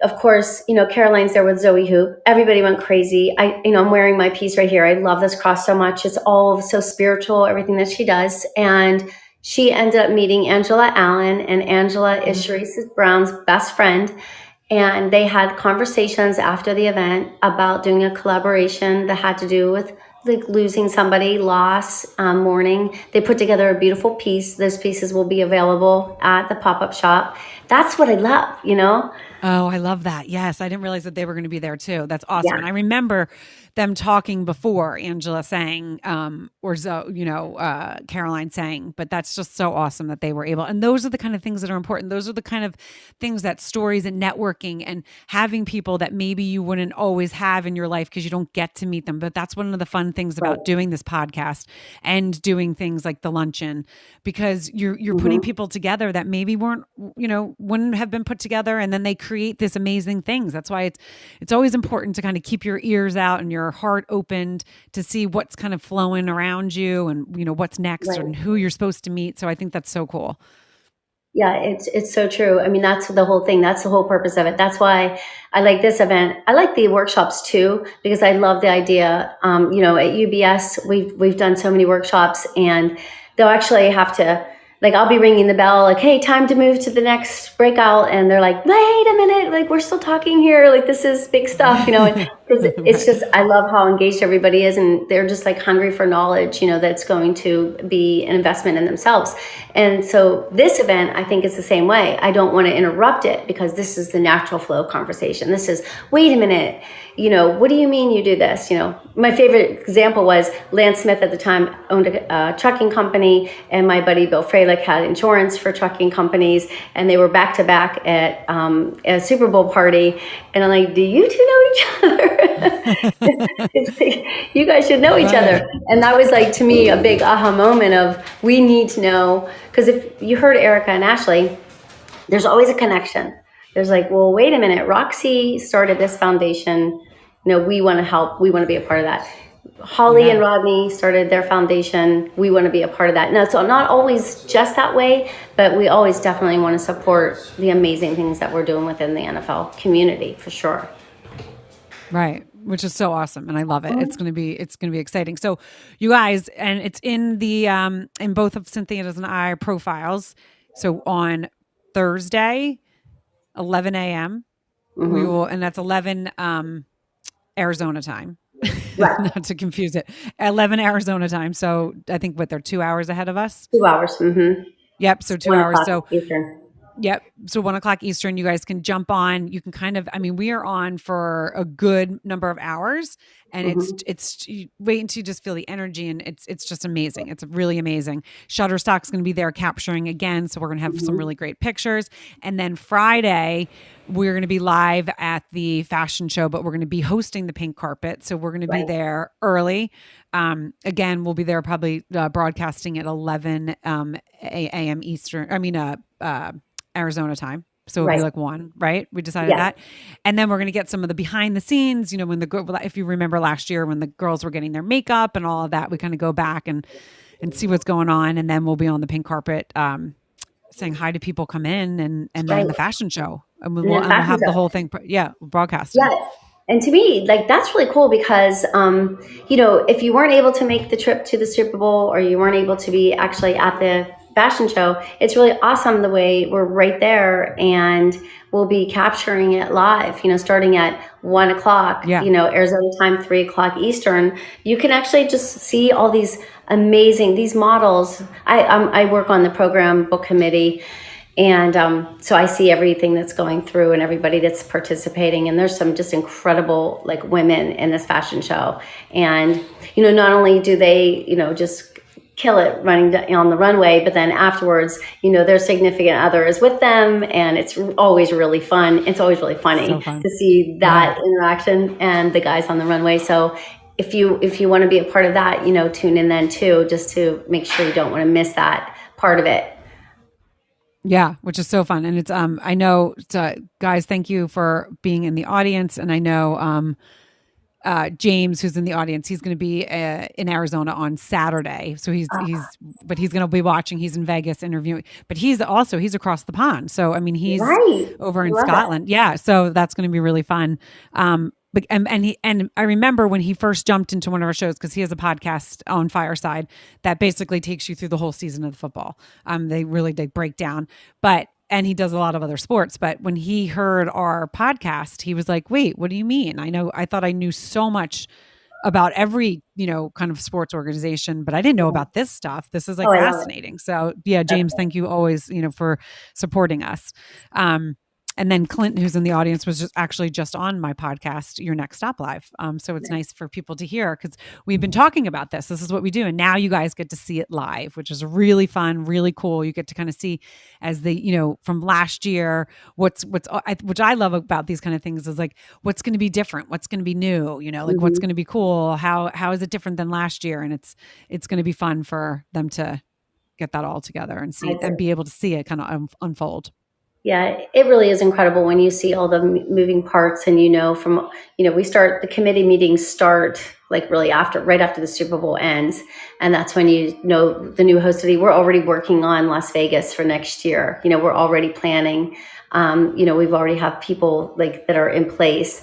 of course, Caroline's there with Zoe Hoop. Everybody went crazy. I'm wearing my piece right here. I love this cross so much. It's all so spiritual, everything that she does. And she ended up meeting Angela Allen, and Angela is Sharice Brown's best friend. And they had conversations after the event about doing a collaboration that had to do with like losing somebody, loss, mourning. They put together a beautiful piece. Those pieces will be available at the pop-up shop. That's what I love, Oh, I love that. Yes. I didn't realize that they were going to be there too. That's awesome. Yeah. And I remember them talking before, Angela saying, Caroline saying, but that's just so awesome that they were able. And those are the kind of things that are important. Those are the kind of things that stories and networking and having people that maybe you wouldn't always have in your life because you don't get to meet them. But that's one of the fun things about doing this podcast and doing things like the luncheon, because you're putting people together that maybe wouldn't have been put together, and then they create this amazing things. That's why it's always important to kind of keep your ears out and your heart opened to see what's kind of flowing around you and what's next and who you're supposed to meet. So I think that's so cool. Yeah, it's so true. I mean, that's the whole thing. That's the whole purpose of it. That's why I like this event. I like the workshops too, because I love the idea. At UBS, we've done so many workshops, and they'll actually have to, like, I'll be ringing the bell, like, hey, time to move to the next breakout. And they're like, wait a minute, like, we're still talking here. Like, this is big stuff, it's just, I love how engaged everybody is. And they're just like hungry for knowledge, that's going to be an investment in themselves. And so this event, I think, is the same way. I don't want to interrupt it, because this is the natural flow conversation. This is, wait a minute, what do you mean you do this? My favorite example was Lance Smith at the time owned a trucking company, and my buddy Bill Freilich had insurance for trucking companies, and they were back to back at a Super Bowl party. And I'm like, do you two know each other? You guys should know each other. And that was, like, to me, a big aha moment of, we need to know, because if you heard Ericka and Ashley, there's always a connection. There's like, well, wait a minute, Roxy started this foundation. We want to help. We want to be a part of that. Holly and Rodney started their foundation. We want to be a part of that. No, so not always just that way, but we always definitely want to support the amazing things that we're doing within the NFL community, for sure. Right. Which is so awesome. And I love it. It's going to be exciting. So you guys, and it's in the, in both of Cynthia's and I profiles. So on Thursday, 11 a.m. we will, and that's 11, Arizona time, not to confuse it, 11 Arizona time. So I think they're 2 hours ahead of us. 2 hours. Mm-hmm. Yep. So 2 hours. So Eastern. Yep. So 1 o'clock Eastern, you guys can jump on. You can we are on for a good number of hours, and it's you wait until you just feel the energy, and it's just amazing. It's really amazing. Shutterstock's going to be there capturing again. So we're going to have some really great pictures. And then Friday, we're going to be live at the fashion show, but we're going to be hosting the pink carpet. So we're going to be there early. Again, we'll be there probably broadcasting at 11 a.m. Eastern. Arizona time. So it'll be like 1, right? We decided that. And then we're going to get some of the behind the scenes, when if you remember last year when the girls were getting their makeup and all of that, we kind of go back and and see what's going on. And then we'll be on the pink carpet, saying hi to people come in, and then Right. the fashion show, and And then we'll fashion have the show. whole thing, broadcasted. Yeah. And to me, like, that's really cool because, if you weren't able to make the trip to the Super Bowl or you weren't able to be actually at the fashion show, it's really awesome the way we're right there and we'll be capturing it live, starting at 1 o'clock, Yeah. Arizona time, 3 o'clock Eastern. You can actually just see all these these models. I work on the program book committee. And so I see everything that's going through and everybody that's participating. And there's some just incredible like women in this fashion show. And, not only do they, just kill it running on the runway, but then afterwards, their significant other is with them. And it's always really fun. It's always really funny So fun. to see that interaction and the guys on the runway. So if you want to be a part of that, tune in then too, just to make sure you don't want to miss that part of it. Yeah, which is so fun. And it's, I know, guys, thank you for being in the audience. And I know, James, who's in the audience, he's going to be in Arizona on Saturday. So he's going to be watching. He's in Vegas interviewing, but he's across the pond. So, I mean, he's Right. over in Scotland. Yeah. So that's going to be really fun. But and I remember when he first jumped into one of our shows, because he has a podcast on Fireside that basically takes you through the whole season of the football. They really did break down, and he does a lot of other sports. But when he heard our podcast, he was like, "Wait, what do you mean? I thought I knew so much about every, kind of sports organization, but I didn't know about this stuff. This is like I love it. fascinating." So yeah, James, thank you always, for supporting us. And then Clinton, who's in the audience, was just on my podcast, Your Next Stop Live. So it's nice for people to hear, because we've been talking about this. This is what we do. And now you guys get to see it live, which is really fun, really cool. You get to kind of see as from last year, which I love about these kind of things is like, what's going to be different? What's going to be new? Like what's going to be cool? How is it different than last year? And it's going to be fun for them to get that all together and see and be able to see it kind of unfold. Yeah, it really is incredible when you see all the moving parts, and the committee meetings start like really right after the Super Bowl ends, and that's when the new host city. We're already working on Las Vegas for next year. We're already planning. We've already have people like that are in place.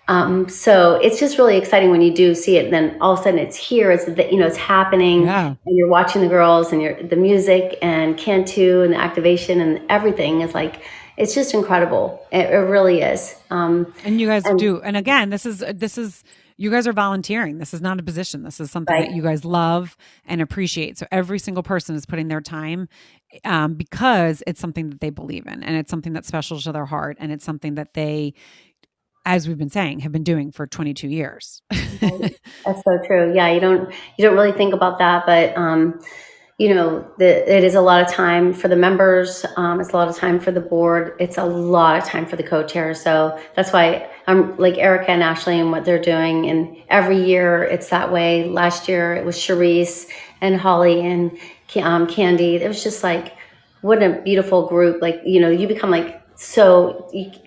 So it's just really exciting when you do see it, and then all of a sudden it's here. It's happening, Yeah. and you're watching the girls and the music and Cantu and the activation and everything is like, it's just incredible. It really is. And you guys do. And again, this is you guys are volunteering. This is not a position. This is something that you guys love and appreciate. So every single person is putting their time because it's something that they believe in, and it's something that's special to their heart, and it's something that they, as we've been saying, have been doing for 22 years. That's so true. Yeah, you don't really think about that, but it is a lot of time for the members. It's a lot of time for the board. It's a lot of time for the co-chairs. So that's why I'm like Ericka and Ashley and what they're doing. And every year it's that way. Last year it was Charisse and Holly and Candy. It was just like, what a beautiful group. Like, you become like,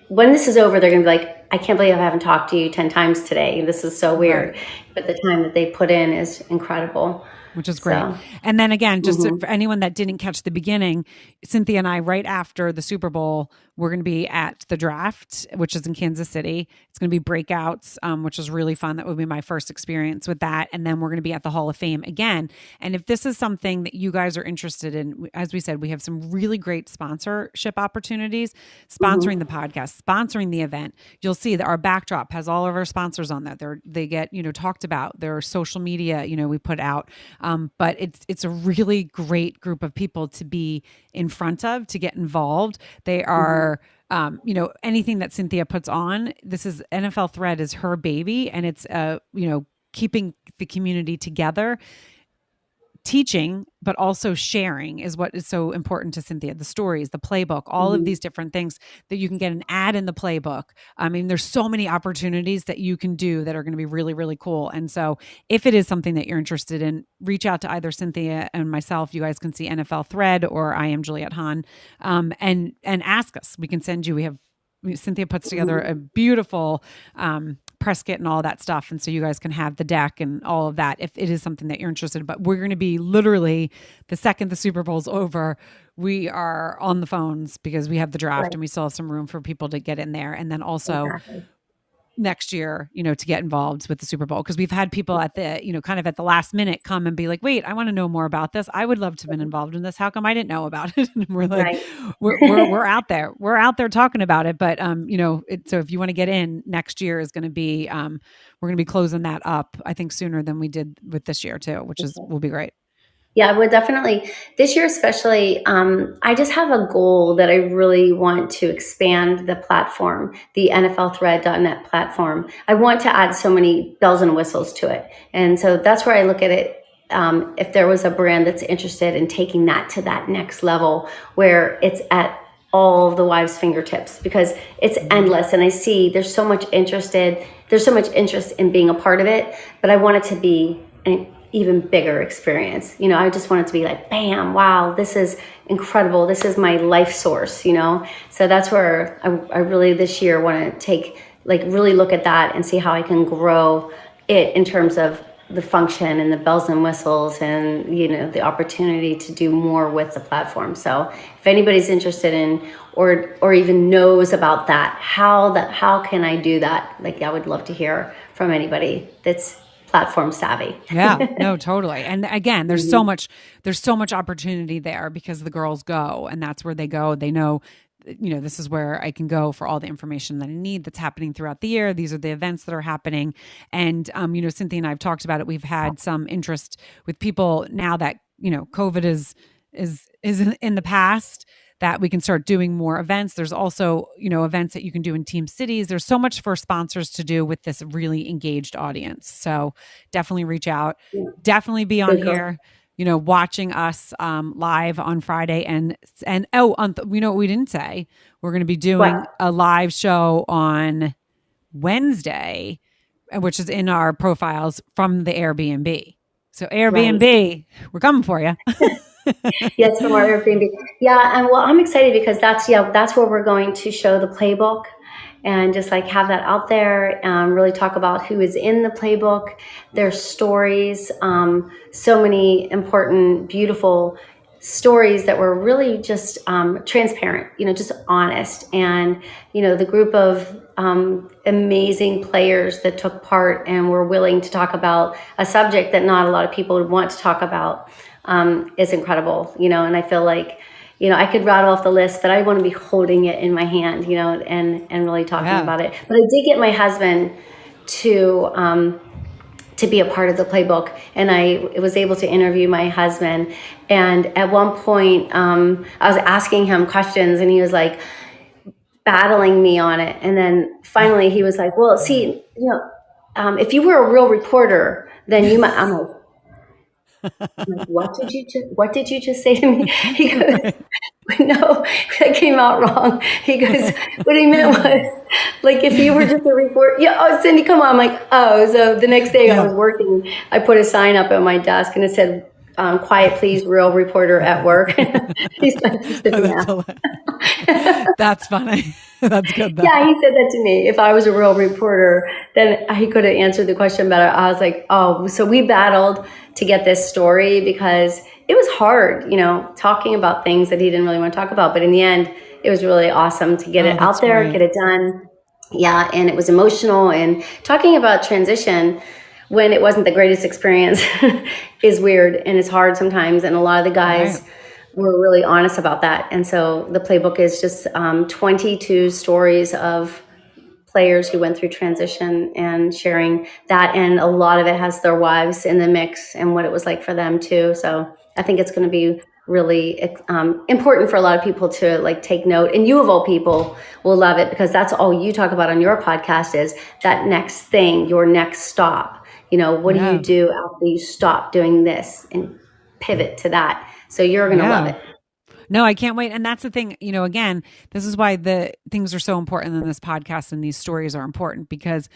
when this is over, they're going to be like, I can't believe I haven't talked to you 10 times today. This is so weird. Right. But the time that they put in is incredible. Which is great. So, and then again, just for anyone that didn't catch the beginning, Cynthia and I, right after the Super Bowl, we're going to be at the draft, which is in Kansas City. It's going to be breakouts, which is really fun. That would be my first experience with that. And then we're going to be at the Hall of Fame again. And if this is something that you guys are interested in, as we said, we have some really great sponsorship opportunities, sponsoring the podcast, sponsoring the event. You'll see that our backdrop has all of our sponsors on that. They get, talked about. Their social media, we put out. But it's a really great group of people to be in front of, to get involved. They are, anything that Cynthia puts on. This is NFL Thread is her baby, and it's keeping the community together. Teaching, but also sharing is what is so important to Cynthia. The stories, the playbook, all of these different things that you can get an ad in the playbook. I mean, there's so many opportunities that you can do that are going to be really, really cool. And so if it is something that you're interested in, reach out to either Cynthia and myself. You guys can see NFL Thread, or I am Juliette Hahn, and ask us. We can send you, Cynthia puts together a beautiful press kit and all that stuff. And so you guys can have the deck and all of that if it is something that you're interested in. But we're going to be literally the second the Super Bowl's over, we are on the phones because we have the draft Right. and we still have some room for people to get in there. And then also Exactly. next year, to get involved with the Super Bowl. Cause we've had people at the, kind of at the last minute come and be like, wait, I want to know more about this. I would love to have been involved in this. How come I didn't know about it? And we're like, Right. we're out there. We're out there talking about it. But, so if you want to get in, next year is going to be, we're going to be closing that up, I think sooner than we did with this year too, which will be great. Yeah, I would definitely. This year, especially, I just have a goal that I really want to expand the platform, the NFLthread.net platform. I want to add so many bells and whistles to it. And so that's where I look at it. If there was a brand that's interested in taking that to that next level where it's at all the wives' fingertips, because it's endless. And I see there's so much interest in being a part of it, but I want it to be an even bigger experience. I just want it to be like, bam, wow, this is incredible. This is my life source, So that's where I really this year want to really look at that and see how I can grow it in terms of the function and the bells and whistles and, the opportunity to do more with the platform. So if anybody's interested in, or even knows about that, how can I do that? I would love to hear from anybody that's platform savvy. Yeah, no, totally. And again, there's so much opportunity there because the girls go and that's where they go. They know, this is where I can go for all the information that I need that's happening throughout the year. These are the events that are happening. And, Cynthia and I have talked about it. We've had some interest with people now that, COVID is in the past, that we can start doing more events. There's also, events that you can do in team cities. There's so much for sponsors to do with this really engaged audience. So definitely reach out, definitely be on here, watching us live on Friday and what we didn't say, we're going to be doing a live show on Wednesday, which is in our profiles from the Airbnb. So Airbnb, we're coming for you. Yes, from our Airbnb. Yeah, and I'm excited because that's where we're going to show the playbook and just have that out there, really talk about who is in the playbook, their stories, so many important, beautiful stories that were really just transparent, just honest. And, the group of amazing players that took part and were willing to talk about a subject that not a lot of people would want to talk about is incredible, and I feel like, I could rattle off the list, but I want to be holding it in my hand, and really talking about it. But I did get my husband to be a part of the playbook, and I was able to interview my husband. And at one point, I was asking him questions, and he was battling me on it. And then finally, he was like, "Well, see, if you were a real reporter, then you might." I'm like, what did you just say to me? He goes, no, that came out wrong. He goes, what he meant was, if you were just a reporter. Yeah, oh, Cindy, come on. I'm like, oh. So the next day I was working, I put a sign up at my desk and it said, quiet please, real reporter at work. He's That's funny. That's good though. Yeah, he said that to me. If I was a real reporter, then he could have answered the question better. I was like, oh, so we battled to get this story because it was hard, talking about things that he didn't really want to talk about. But in the end, it was really awesome to get it out there, get it done. Yeah, and it was emotional. And talking about transition when it wasn't the greatest experience is weird and it's hard sometimes. And a lot of the guys were really honest about that. And so the playbook is just 22 stories of players who went through transition and sharing that. And a lot of it has their wives in the mix and what it was like for them too. So I think it's going to be really important for a lot of people to take note. And you of all people will love it because that's all you talk about on your podcast is that next thing, your next stop. What do you do after you stop doing this and pivot to that? So you're going to love it. No, I can't wait. And that's the thing, again, this is why the things are so important in this podcast and these stories are important because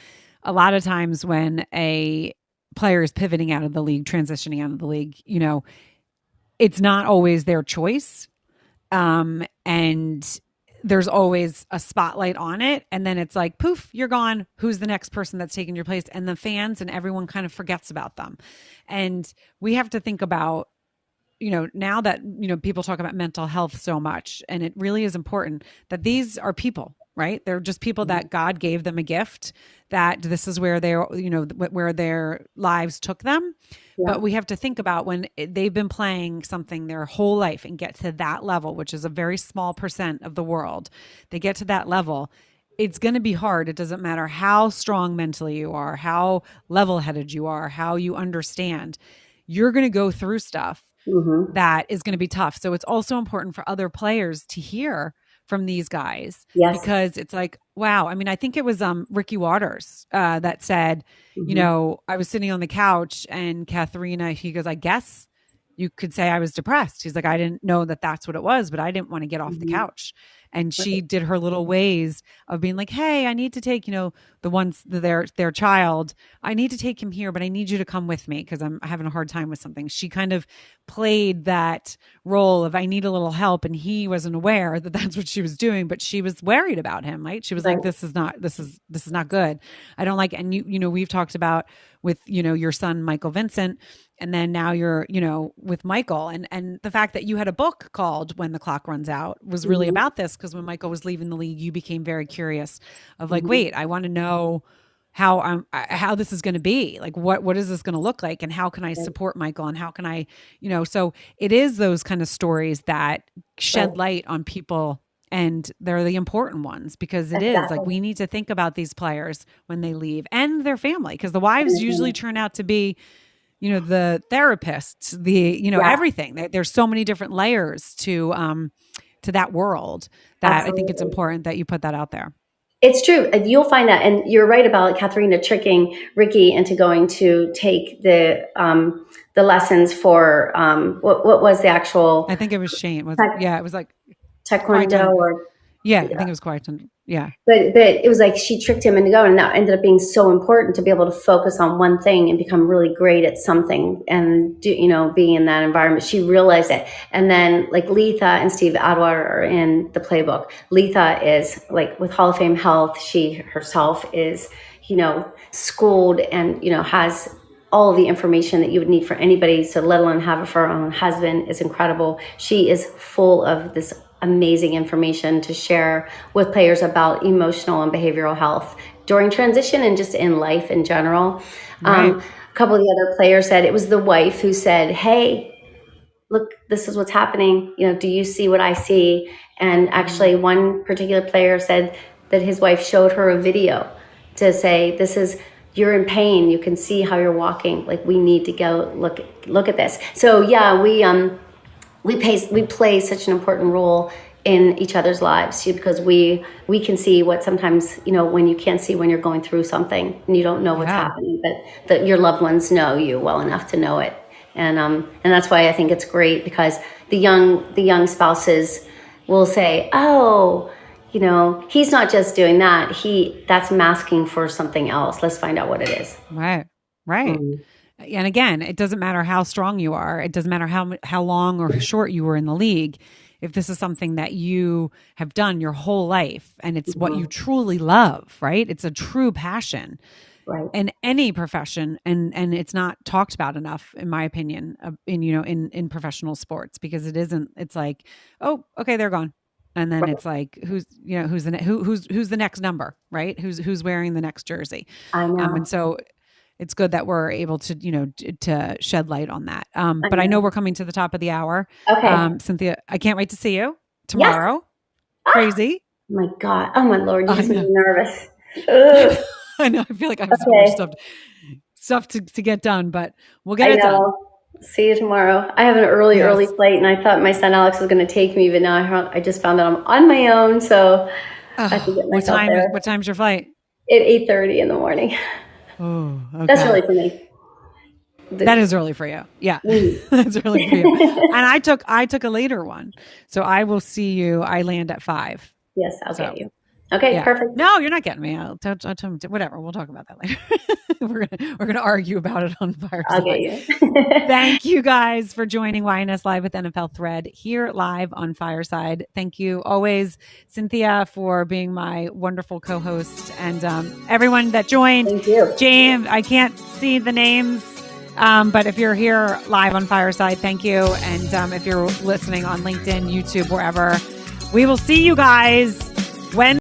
a lot of times when a player is pivoting out of the league, transitioning out of the league, it's not always their choice. And there's always a spotlight on it. And then it's like, poof, you're gone. Who's the next person that's taking your place? And the fans and everyone kind of forgets about them. And we have to think about, now that, people talk about mental health so much, and it really is important that these are people, right? They're just people that God gave them a gift, that this is where they're, where their lives took them. Yeah. But we have to think about when they've been playing something their whole life and get to that level, which is a very small percent of the world. They get to that level. It's going to be hard. It doesn't matter how strong mentally you are, how level-headed you are, how you understand. You're going to go through stuff that is going to be tough. So it's also important for other players to hear from these guys, because it's like, wow. I mean, I think it was Ricky Waters that said, I was sitting on the couch and Katharina, he goes, I guess you could say I was depressed. He's like, I didn't know that that's what it was, but I didn't want to get off the couch. And she did her little ways of being like, hey, I need to take, their child, I need to take him here, but I need you to come with me because I'm having a hard time with something. She kind of played that role of, I need a little help. And he wasn't aware that that's what she was doing, but she was worried about him, right? She was like, this is not good. I don't like, and we've talked about with, your son, Michael Vincent, and then now you're, with Michael, and the fact that you had a book called When the Clock Runs Out was really about this. Because when Michael was leaving the league, you became very curious of like, wait, I want to know how this is going to be, like, what is this going to look like, and how can I support Michael, and how can I, so it is those kind of stories that shed light on people. And they're the important ones, because it is like, we need to think about these players when they leave and their family, because the wives usually turn out to be, the therapists, everything. There's so many different layers to that world that I think it's important that you put that out there. It's true. You'll find that. And you're right about Katharina tricking Ricky into going to take the lessons for, what was the actual? I think it was Shane. It was like Taekwondo or. Yeah, I think it was Taekwondo. Yeah. But it was like she tricked him into going, and that ended up being so important to be able to focus on one thing and become really great at something, and being in that environment. She realized it. And then like Letha and Steve Adwater are in the playbook. Letha is like with Hall of Fame Health. She herself is, schooled and, has all of the information that you would need for anybody. So let alone have it for her own husband is incredible. She is full of this amazing information to share with players about emotional and behavioral health during transition and just in life in general. Right. A couple of the other players said it was the wife who said, hey, look, this is what's happening. Do you see what I see? And actually one particular player said that his wife showed her a video to say, you're in pain. You can see how you're walking. Like, we need to go look at this. So yeah, we play such an important role in each other's lives, because we can see what sometimes, when you can't see when you're going through something and you don't know what's happening, but that your loved ones know you well enough to know it. And that's why I think it's great, because the young spouses will say, oh, he's not just doing that. That's masking for something else. Let's find out what it is. Right. And again, it doesn't matter how strong you are. It doesn't matter how long or short you were in the league. If this is something that you have done your whole life and it's what you truly love, right? It's a true passion. Right. In any profession, and it's not talked about enough, in my opinion, in professional sports, because it isn't. It's like, oh, okay, they're gone, and then it's like, who's the next number, right? Who's wearing the next jersey? I know. And so it's good that we're able to, to shed light on that. But I know we're coming to the top of the hour. Okay. Cynthia, I can't wait to see you tomorrow. Yes. Crazy. Oh my God. Oh my Lord. You just made me nervous. Ugh. I know. I feel like I have so much stuff to get done, but we'll get it done. See you tomorrow. I have an early flight, and I thought my son Alex was going to take me, but now I just found out I'm on my own, so I have to get myself there. What time's your flight? At 8:30 in the morning. Oh, okay. That's early for me. That is early for you. Yeah, that's early for you. And I took a later one, so I will see you. I land at 5. Yes, I'll get you. Okay, Yeah. perfect. No, you're not getting me. Whatever. We'll talk about that later. we're gonna argue about it on I'll Fireside. get you. Thank you guys for joining YNS Live with NFL Thread here live on Fireside. Thank you always, Cynthia, for being my wonderful co-host, and everyone that joined. Thank you. James, I can't see the names. But if you're here live on Fireside, thank you. And if you're listening on LinkedIn, YouTube, wherever, we will see you guys when